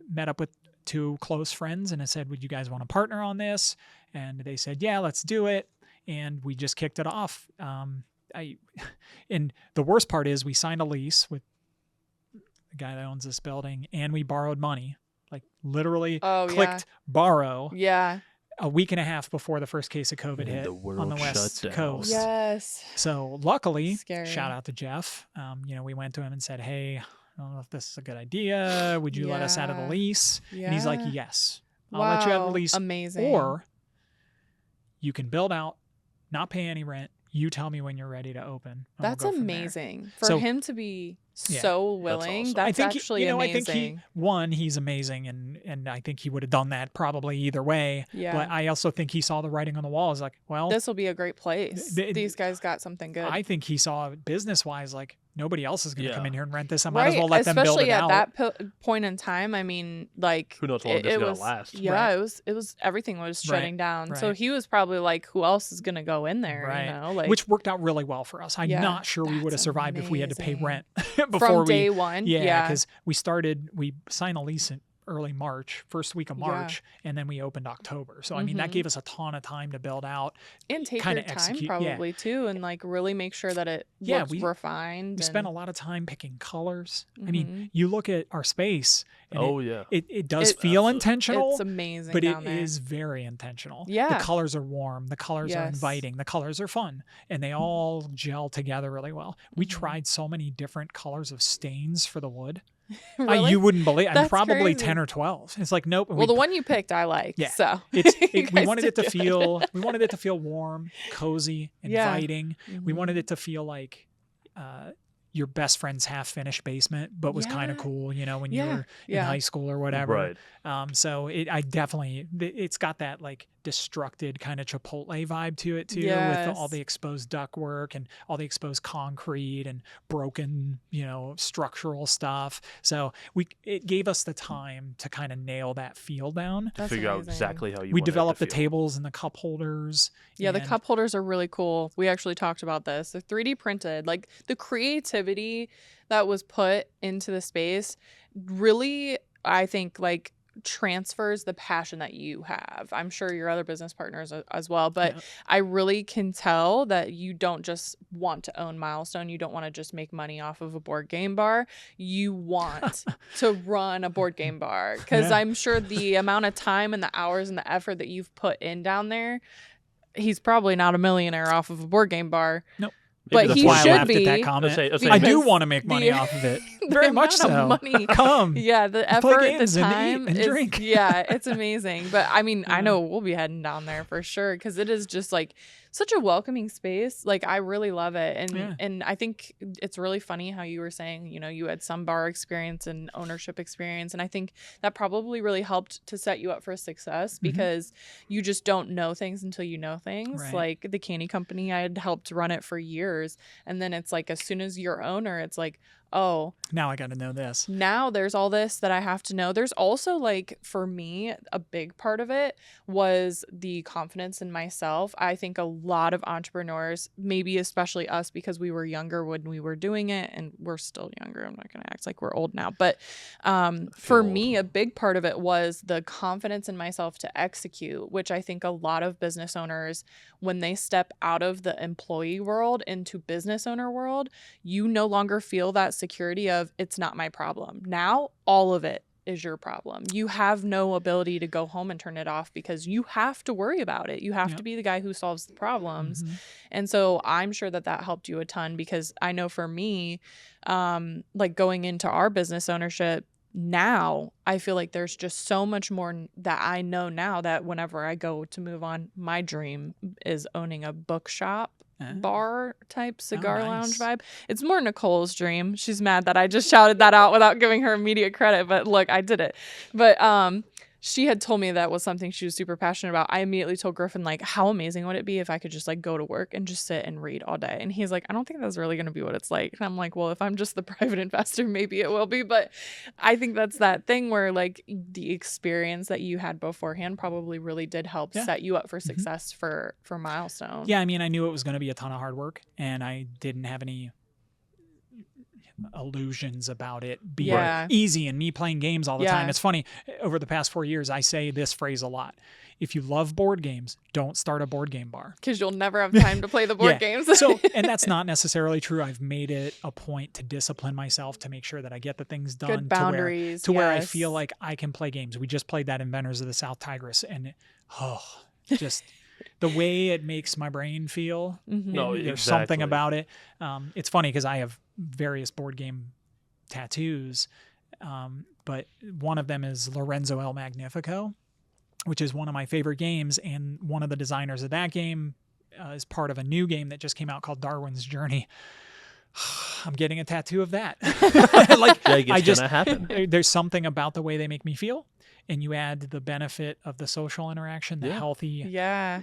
met up with 2 close friends and I said, would you guys want to partner on this? And they said, yeah, let's do it. And we just kicked it off. And the worst part is we signed a lease with the guy that owns this building, and we borrowed money, like literally clicked borrow. Yeah. A week and a half before the first case of COVID hit on the West Coast. Yes. So luckily, shout out to Jeff. We went to him and said, hey, I don't know if this is a good idea. Would you let us out of the lease? Yeah. And he's like, yes, I'll let you out of the lease. Amazing. Or you can build out, not pay any rent. You tell me when you're ready to open. That's amazing. For him to be so willing, that's actually amazing. I think he's amazing, and I think he would have done that probably either way. Yeah. But I also think he saw the writing on the wall. Is like, well, this will be a great place. These guys got something good. I think he saw business-wise, like, nobody else is going to come in here and rent this. I might as well let them build it out. Especially at that point in time. I mean, like, who knows how long this is going to last? Yeah, it was everything was shutting down. So he was probably like, who else is going to go in there? Right. Which worked out really well for us. I'm not sure we would have survived if we had to pay rent before from day one. Yeah, because we signed a lease in early March, first week of March, and then we opened October. So I mean, that gave us a ton of time to build out and take your time probably too, and like really make sure that it looks refined. We spent a lot of time picking colors. I mean, you look at our space. And it does feel intentional. It's amazing, but it is very intentional. Yeah, the colors are warm, the colors are inviting, the colors are fun, and they all gel together really well. We tried so many different colors of stains for the wood. Really? You wouldn't believe. I'm probably crazy. 10 or 12. It's like, nope. Well, the one you picked, I like. Yeah. So we wanted it to feel. We wanted it to feel warm, cozy, inviting. We wanted it to feel like your best friend's half-finished basement, but was kind of cool. When you were in high school or whatever. Right. So it's got that like destructed kind of Chipotle vibe to it too, with all the exposed ductwork and all the exposed concrete and broken, structural stuff. So it gave us the time to kind of nail that feel down. To figure out exactly how we developed the tables and the cup holders. Yeah, the cup holders are really cool. We actually talked about this. They're 3D printed. Like the creativity that was put into the space really, I think, like transfers the passion that you have. I'm sure your other business partners as well, but I really can tell that you don't just want to own Milestone. You don't want to just make money off of a board game bar. You want to run a board game bar, because I'm sure the amount of time and the hours and the effort that you've put in down there, he's probably not a millionaire off of a board game bar. Nope. But he should be. At that comment. I do want to make money off of it. Very much so. Money. Come. Yeah, the effort, the time, and drink. Yeah, it's amazing. But I mean, I know we'll be heading down there for sure, because it is just like such a welcoming space. Like, I really love it. And I think it's really funny how you were saying, you know, you had some bar experience and ownership experience. And I think that probably really helped to set you up for success because you just don't know things until you know things. Right. Like the candy company, I had helped run it for years. And then it's like, as soon as you're owner, it's like, oh, now I got to know this. Now there's all this that I have to know. There's also, like, for me, a big part of it was the confidence in myself. I think a lot of entrepreneurs, maybe especially us because we were younger when we were doing it, and we're still younger. I'm not going to act like we're old now. But for me, a big part of it was the confidence in myself to execute, which I think a lot of business owners, when they step out of the employee world into business owner world, you no longer feel that security of it's not my problem. Now all of it is your problem. You have no ability to go home and turn it off because you have to worry about it. You have to be the guy who solves the problems. And so I'm sure that helped you a ton, because I know for me, like going into our business ownership now, I feel like there's just so much more that I know now, that whenever I go to move on, my dream is owning a bookshop bar type cigar lounge vibe. It's more Nicole's dream. She's mad that I just shouted that out without giving her immediate credit, but look, I did it. But she had told me that was something she was super passionate about. I immediately told Griffin, like, how amazing would it be if I could just like go to work and just sit and read all day? And he's like, I don't think that's really going to be what it's like. And I'm like, well, if I'm just the private investor, maybe it will be. But I think that's that thing where like the experience that you had beforehand probably really did help set you up for success for Milestone. Yeah, I mean, I knew it was going to be a ton of hard work, and I didn't have any illusions about it being easy and me playing games all the time. It's funny, over the past 4 years, I say this phrase a lot. If you love board games, don't start a board game bar. Because you'll never have time to play the board games. So, and that's not necessarily true. I've made it a point to discipline myself to make sure that I get the things done. Good boundaries. To where I feel like I can play games. We just played that Inventors of the South Tigris, and just the way it makes my brain feel. There's something about it. It's funny because I have various board game tattoos, but one of them is Lorenzo El Magnifico, which is one of my favorite games, and one of the designers of that game is part of a new game that just came out called Darwin's Journey. I'm getting a tattoo of that. It's gonna happen. There's something about the way they make me feel, and you add the benefit of the social interaction, the healthy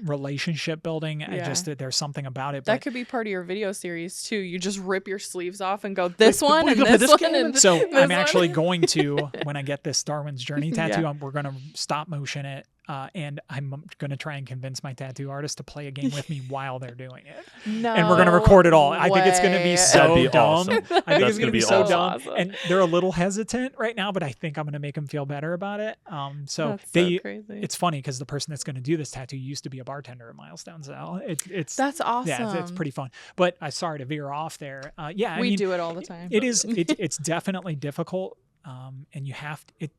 relationship building. There's something about it. That could be part of your video series too. You just rip your sleeves off and go this one and this one. And so I'm actually going to, when I get this Darwin's Journey tattoo, we're going to stop motion it. And I'm going to try and convince my tattoo artist to play a game with me while they're doing it. No, and we're going to record it all. I think it's going to be so dumb. Awesome. I think it's going to be so dumb. Awesome. And they're a little hesitant right now, but I think I'm going to make them feel better about it. That's so crazy. It's funny because the person that's going to do this tattoo used to be a bartender at Milestone. So that's awesome. Yeah, it's pretty fun. But I'm sorry to veer off there. We do it all the time. It's definitely difficult. And you have to,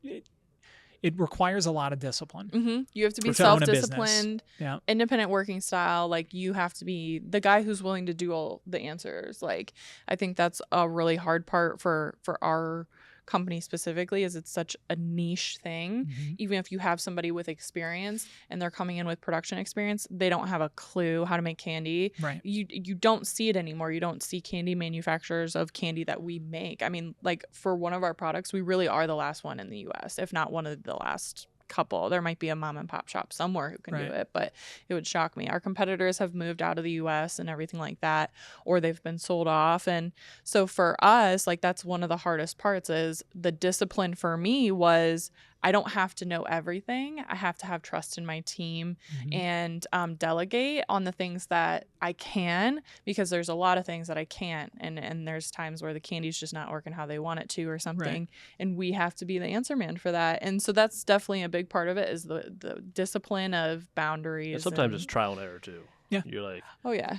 it requires a lot of discipline. You have to be self-disciplined, independent working style. Like, you have to be the guy who's willing to do all the answers. Like, I think that's a really hard part for our company specifically, is it's such a niche thing. Even if you have somebody with experience and they're coming in with production experience, they don't have a clue how to make candy. Right. You don't see it anymore. You don't see candy manufacturers of candy that we make. I mean, like, for one of our products, we really are the last one in the US, if not one of the last couple. There might be a mom and pop shop somewhere who can do it, but it would shock me. Our competitors have moved out of the US and everything like that, or they've been sold off. And so for us, like, that's one of the hardest parts. Is the discipline for me was, I don't have to know everything. I have to have trust in my team and delegate on the things that I can, because there's a lot of things that I can't. And there's times where the candy's just not working how they want it to or something. Right. And we have to be the answer man for that. And so that's definitely a big part of it, is the discipline of boundaries. And sometimes it's trial and error too. Yeah. You're like, oh yeah.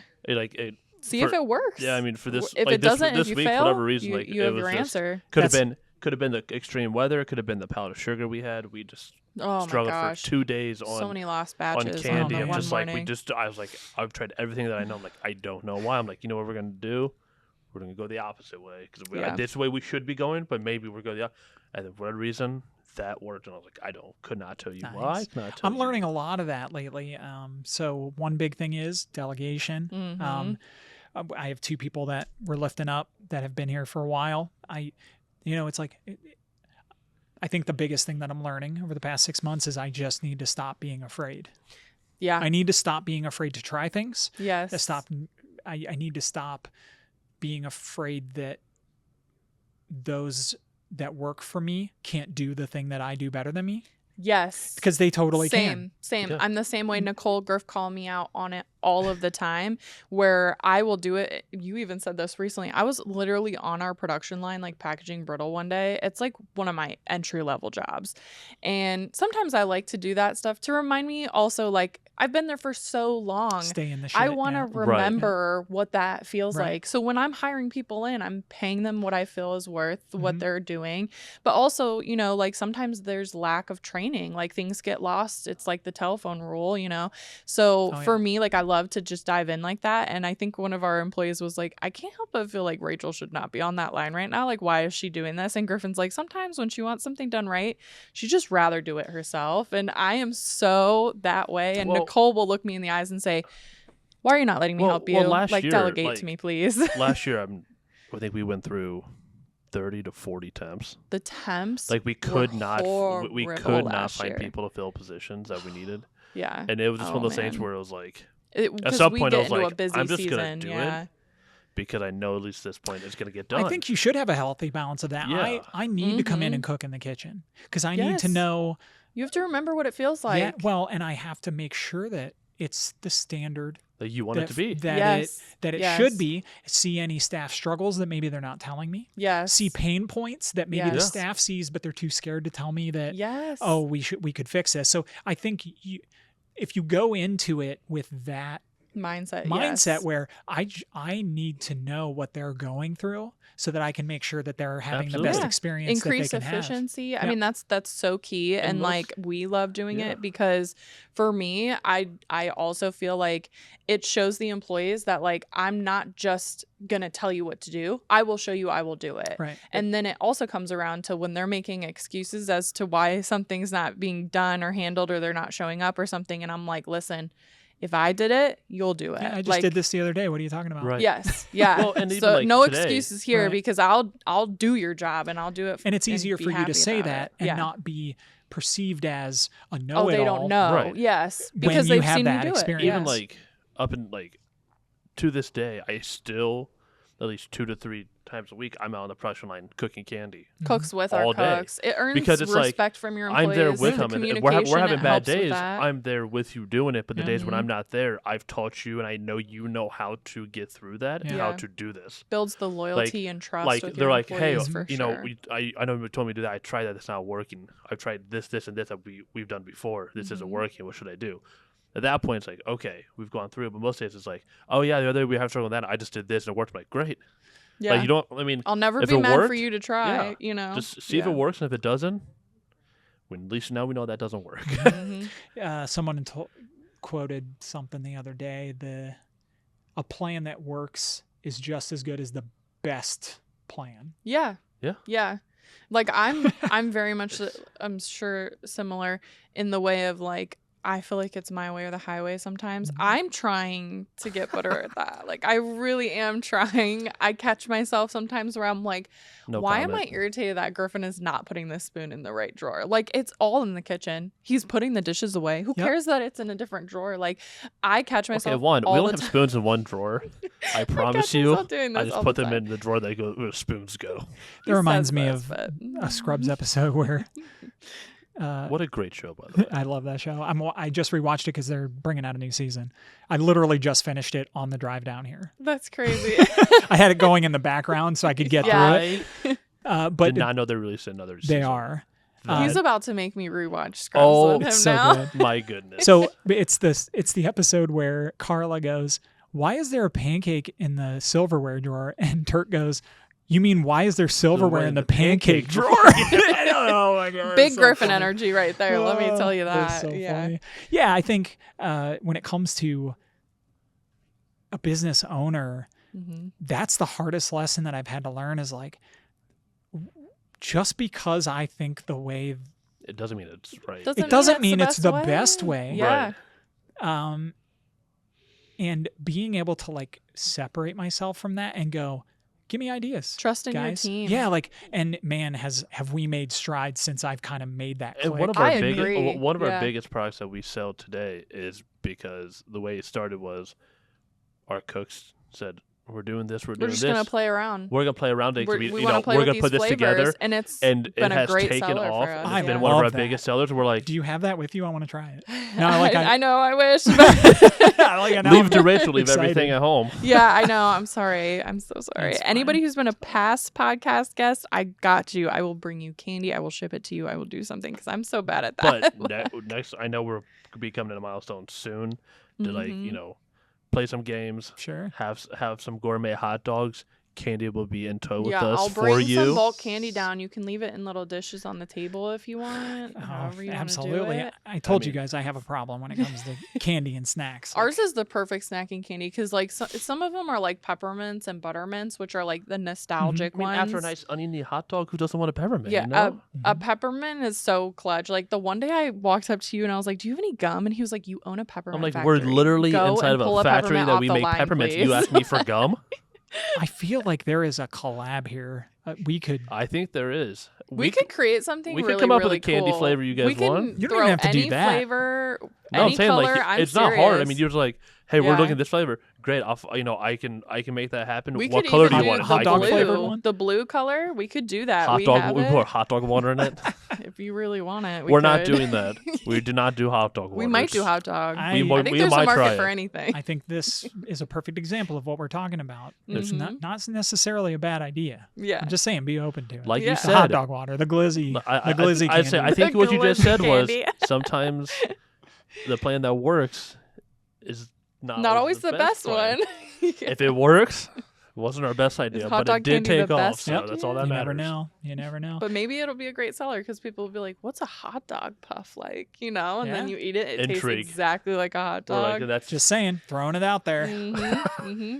See if it works. Yeah, I mean, for this, if like it doesn't, this if you week, fail, for whatever reason, you have your answer. Could have been the extreme weather. Could have been the pallet of sugar we had. We just struggled for 2 days on so many lost batches on candy. on I'm just morning. like, I was like, I've tried everything that I know. I'm like, I don't know why. I'm like, you know what we're gonna do? We're gonna go the opposite way, because this way we should be going, but maybe we're going and for whatever reason that worked, and I was like, could not tell you why. I'm learning a lot of that lately. So one big thing is delegation. Mm-hmm. I have 2 people that we're lifting up that have been here for a while. It's like, I think the biggest thing that I'm learning over the past 6 months is I just need to stop being afraid. Yeah. I need to stop being afraid to try things. Yes. I need to stop being afraid that those that work for me can't do the thing that I do better than me. Yes. Because they totally can. Same. Yeah. I'm the same way. Nicole, Griff call me out on it all of the time, where I will do it. You even said this recently. I was literally on our production line, like packaging brittle one day. It's like one of my entry level jobs. And sometimes I like to do that stuff to remind me also, like, I've been there for so long. Stay in the shit. I want to remember what that feels like. So when I'm hiring people in, I'm paying them what I feel is worth what they're doing. But also, like sometimes there's lack of training, like things get lost. It's like the telephone rule, So for me, like I love to just dive in like that. And I think one of our employees was like, I can't help but feel like Rachel should not be on that line right now. Like, why is she doing this? And Griffin's like, sometimes when she wants something done right, she'd just rather do it herself. And I am so that way. And Nicole will look me in the eyes and say, why are you not letting me help you? Like, delegate to me, please. Last year, I think we went through 30 to 40 temps. The temps, like we could not last find year. people to fill positions that we needed. Yeah, and it was just one of those things where it was like, at some point, I was like, I'm just gonna do it because I know at least at this point it's gonna get done. I think you should have a healthy balance of that. Yeah. I need to come in and cook in the kitchen because I need to know. You have to remember what it feels like. Yeah, well, and I have to make sure that it's the standard that you want it to be. That it should be. See any staff struggles that maybe they're not telling me. Yes. See pain points that maybe the staff sees, but they're too scared to tell me that. Yes. Oh, we could fix this. So I think if you go into it with that mindset where I need to know what they're going through so that I can make sure that they're having the best experience. Increase that they can efficiency. have. I mean, that's so key. And like we love doing it because for me, I also feel like it shows the employees that like I'm not just gonna tell you what to do. I will show you I will do it. Right. And then it also comes around to when they're making excuses as to why something's not being done or handled or they're not showing up or something. And I'm like, listen, if I did it, you'll do it. Yeah, I just did this the other day. What are you talking about? Right. Yes. Yeah. Well, and so like no today, excuses here because I'll do your job and I'll do it. And it's easier for you to say that and not be perceived as a know-it-all. Oh, they don't know. Right. Yes. When Because you they've have seen that you do experience. it. Even like up in like to this day, I still at least 2 to 3 times a week I'm out on the production line cooking candy. Cooks with all our cooks. Day. It earns because it's respect like, from your employees. I'm there with them, and we're having bad days. I'm I'm there with you doing it, but the days when I'm not there, I've taught you, and I know you know how to get through that and how to do this. Builds the loyalty and trust. Like with they're your like, hey, employees, you know, I know you told me to do that. I tried that; it's not working. I've tried this, and this that we've done before. This isn't working. What should I do? At that point, it's like, okay, we've gone through it, but most days it's like, oh yeah, the other day we have struggled with that. I just did this and it worked. I'm like, great. Yeah. Like, you don't. I mean, I'll never if be it mad worked, for you to try. You know, just see if it works, and if it doesn't, when at least now we know that doesn't work. Someone quoted something the other day: a plan that works is just as good as the best plan. Yeah. Yeah. Yeah. Like I'm very much, I'm sure, similar in the way of like, I feel like it's my way or the highway sometimes. I'm trying to get better at that. Like, I really am trying. I catch myself sometimes where I'm like, why am I irritated that Griffin is not putting this spoon in the right drawer? Like, it's all in the kitchen. He's putting the dishes away. Who cares that it's in a different drawer? Like, I catch myself we don't have spoons in one drawer. I promise you. I just put them in the drawer that go where spoons go. That reminds me of a Scrubs episode where... what a great show, by the way. I love that show. I just rewatched it because they're bringing out a new season. I literally just finished it on the drive down here. That's crazy. I had it going in the background so I could get through it. But did not know they're releasing another season. They are. He's about to make me rewatch Scrubs with him it's so now. Good. My goodness. So it's the episode where Carla goes, "Why is there a pancake in the silverware drawer?" And Turk goes, "You mean why is there silverware in the pancake drawer?" Oh my God, big Griffin energy right there. Let me tell you that. So funny. Yeah, I think when it comes to a business owner, that's the hardest lesson that I've had to learn is like, just because I think the way it doesn't mean it's right. It doesn't mean it's the best way. Yeah. Right. And being able to like separate myself from that and go, give me ideas. Trusting your guys. team. Yeah, like, and man, have we made strides since I've kind of made that click. And one of our biggest products that we sell today is because the way it started was our cooks said, we're doing this, we're just going to play around. We're going to play around. We're going to put this together. And it has taken off. It's been one of our biggest sellers. We're like, do you have that with you? I want to try it. No, I know, I wish. Leave to Rachel, leave everything at home. Yeah, I know. I'm sorry. I'm so sorry. Anybody who's been a past podcast guest, I got you. I will bring you candy. I will ship it to you. I will do something because I'm so bad at that. But next, I know we're be coming to a Milestone soon to like, play some games. Sure. Have some gourmet hot dogs. Candy will be in tow with us I'll for you. bring some bulk candy down. You can leave it in little dishes on the table if you want. However you absolutely. Want to do it. I told you guys I have a problem when it comes to candy and snacks. Ours is the perfect snacking candy because like some of them are like peppermints and buttermints, which are like the nostalgic ones. After a nice oniony hot dog, who doesn't want a peppermint? Yeah, a peppermint is so clutch. Like the one day I walked up to you and I was like, "Do you have any gum?" And he was like, "You own a peppermint." I'm like, factory. "We're literally Go inside of a factory that we make peppermints." You ask me for gum? I feel like there is a collab here. We could. I think there is. We could create something. We really, could come up really with a candy cool. flavor you guys want. You don't even have to do that. Flavor, no, any I'm saying color, like it's serious. not hard. I mean, you're just like, hey, we're looking at this flavor. Great, I can make that happen. What color do you want? Hot dog flavored one? The blue color. We could do that. We put hot dog water in it. If you really want it, we're not doing that. We do not do hot dog water. We might do hot dog. I think there's a market for anything. I think this is a perfect example of what we're talking about. It's not necessarily a bad idea. Yeah, I'm just saying, be open to it. Like you said, the hot dog water, the glizzy, candy. I think what you just said was sometimes the plan that works is not always the best one. If it works, it wasn't our best idea, but it did take off. So that's all that matters. You never know. But maybe it'll be a great seller because people will be like, "What's a hot dog puff like?" And then you eat it. It tastes exactly like a hot dog. Like, that's just saying, throwing it out there.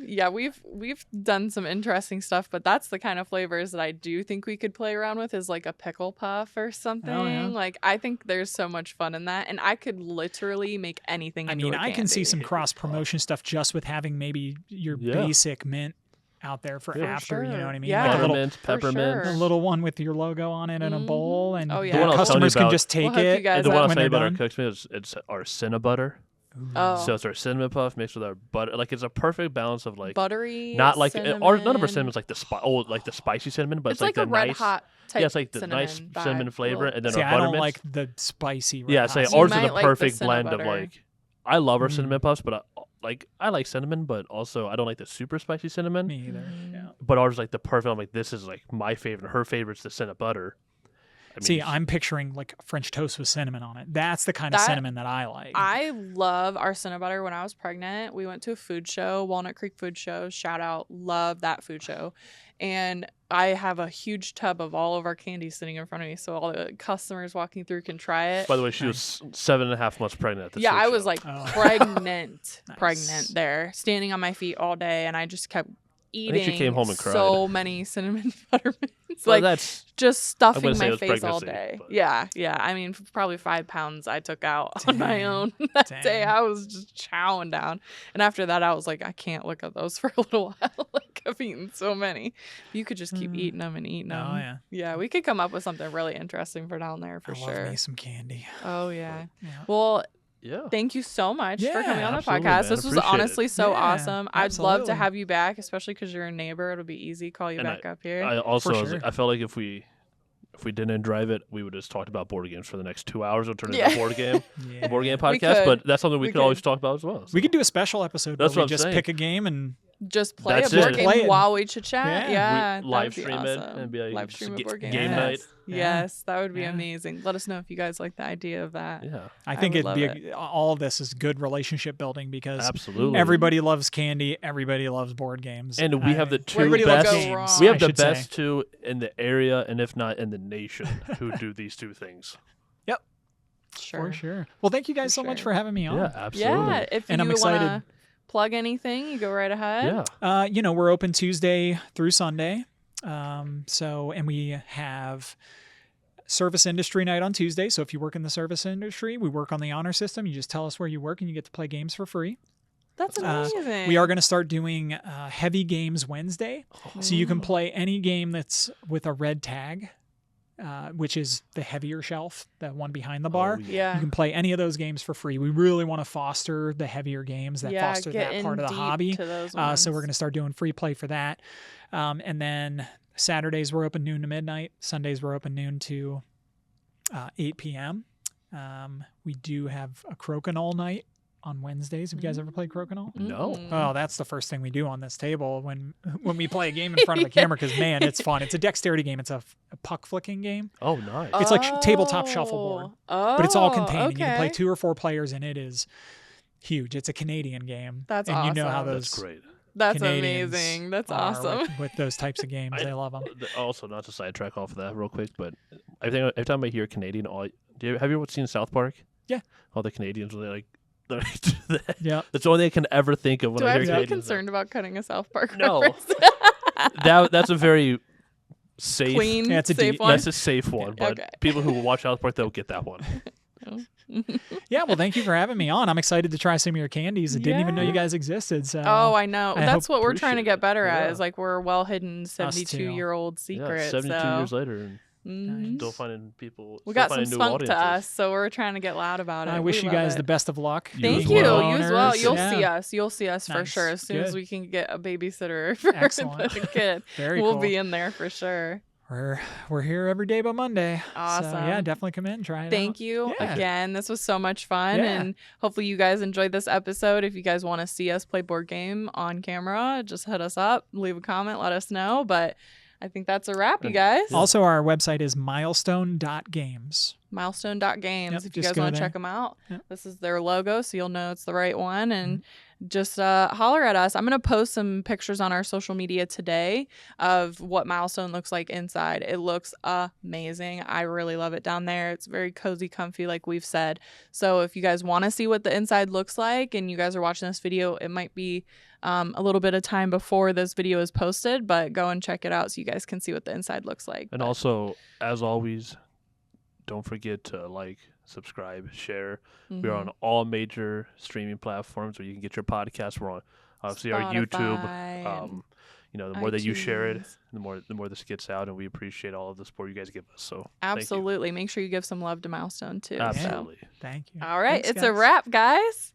Yeah, we've done some interesting stuff, but that's the kind of flavors that I do think we could play around with. Is like a pickle puff or something. Oh, yeah. Like I think there's so much fun in that, and I could literally make anything. I can see some cross promotion stuff just with having maybe your basic mint out there for after, you know what I mean? Yeah. Like peppermint. A little one with your logo on it in a bowl, and customers can just take it. The one I'll tell you about our cooks is it's our Cinnabutter. Oh. So it's our cinnamon puff mixed with our butter. Like it's a perfect balance of like buttery, not like cinnamon. None of our cinnamon's like the spicy cinnamon, but it's like a the red nice, hot type. Yeah, it's like the nice cinnamon flavor, and then our I buttermint. don't like the spicy. Yeah, say ours is a perfect blend of like. I love our cinnamon puffs, but I like cinnamon, but also I don't like the super spicy cinnamon. Me either. Yeah. But ours is like the perfect. I'm like, this is like my favorite. Her favorite's the cinnamon. I'm picturing like French toast with cinnamon on it. That's the kind of cinnamon that I like. I love our Cinnabutter. When I was pregnant, we went to a food show, Walnut Creek Food Show. Shout out, love that food show. And I have a huge tub of all of our candy sitting in front of me, so all the customers walking through can try it. By the way, she was 7.5 months pregnant at the I was show. like pregnant there, standing on my feet all day, and I just kept eating. I think she came home and cried. So many cinnamon buttermints, that's just stuffing my face all pregnancy, day. But. Yeah. I mean, probably 5 pounds I took out on my own that day. I was just chowing down, and after that, I was like, I can't look at those for a little while. Like I've eaten so many. You could just keep eating them and eating them. Oh yeah. Yeah, we could come up with something really interesting for down there for sure. Love me some candy. Oh yeah. Well. Yeah. Thank you so much for coming on the podcast. Man, this was honestly so awesome. I'd love to have you back, especially because you're a neighbor. It'll be easy. Call you back up here. I also I felt like if we didn't drive it, we would have just talked about board games for the next 2 hours. It'll turn into a board game podcast. But that's something we could always talk about as well. So. We could do a special episode where we just pick a game and just play a board game while we chit chat. Yeah, live stream it and be like live stream a board game night. Yes, that would be amazing. Let us know if you guys like the idea of that. Yeah, I think it'd be all of this is good relationship building because absolutely everybody loves candy, everybody loves board games, and we have the two best. We have the best two in the area, and if not in the nation, who do these two things. Yep, for sure. Well, thank you guys so much for having me on. Yeah, absolutely. Yeah, if you want to plug anything, you go right ahead. Yeah. We're open Tuesday through Sunday. And we have service industry night on Tuesday. So if you work in the service industry, we work on the honor system. You just tell us where you work and you get to play games for free. That's amazing. We are going to start doing heavy games Wednesday. So you can play any game that's with a red tag, which is the heavier shelf, the one behind the bar. Yeah. You can play any of those games for free. We really want to foster the heavier games that foster that part of the hobby. So we're going to start doing free play for that. And then Saturdays we're open noon to midnight. Sundays we're open noon to 8 p.m. We do have a crokinole night on Wednesdays. Have you guys ever played crokinole? No. Oh, that's the first thing we do on this table when we play a game in front of a camera, because man, it's fun. It's a dexterity game. It's a puck flicking game. Oh, nice. It's like tabletop shuffleboard, but it's all contained. Okay. You can play 2 or 4 players, and it is huge. It's a Canadian game. That's awesome. And you know how those That's great. That's Canadians amazing. That's awesome. With those types of games. They love them. Also, not to sidetrack off of that real quick, but I think every time I hear Canadian, have you ever seen South Park? Yeah. All the Canadians, they're yeah. That's the only thing I can ever think of when I hear Canadians. Do I have to be concerned about cutting a South Park No. reference? That's a very safe, clean, safe one. That's a safe one, but people who watch South Park, they'll get that one. Yeah, well, thank you for having me on. I'm excited to try some of your candies. I didn't even know you guys existed. So I know. That's what we're trying to get better at. Is like we're a well-hidden 72-year-old secret. Yeah, 72 years later. And still finding people. We got some spunk to us, so we're trying to get loud about it. I wish you guys the best of luck. Thank you. You as well. You'll see us. You'll see us for sure. As soon as we can get a babysitter for the kid, we'll be in there for sure. We're here every day but Monday. Awesome. So, yeah, definitely come in and try it Thank you again. This was so much fun, and hopefully you guys enjoyed this episode. If you guys want to see us play board game on camera, just hit us up, leave a comment, let us know. But I think that's a wrap, you guys. Also, our website is milestone.games. Milestone.games. If you guys want to check them out. This is their logo, so you'll know it's the right one. And just holler at us. I'm going to post some pictures on our social media today of what Milestone looks like inside. It looks amazing. I really love it down there. It's very cozy, comfy, like we've said. So if you guys want to see what the inside looks like and you guys are watching this video, it might be a little bit of time before this video is posted, but go and check it out so you guys can see what the inside looks like. And also, as always, don't forget to like, subscribe, share. We're on all major streaming platforms where you can get your podcasts. We're on obviously Spotify, our YouTube. The more that you share it, the more this gets out, and we appreciate all of the support you guys give us. So absolutely, make sure you give some love to Milestone too. Absolutely, Thank you. All right, Thanks, it's a wrap, guys.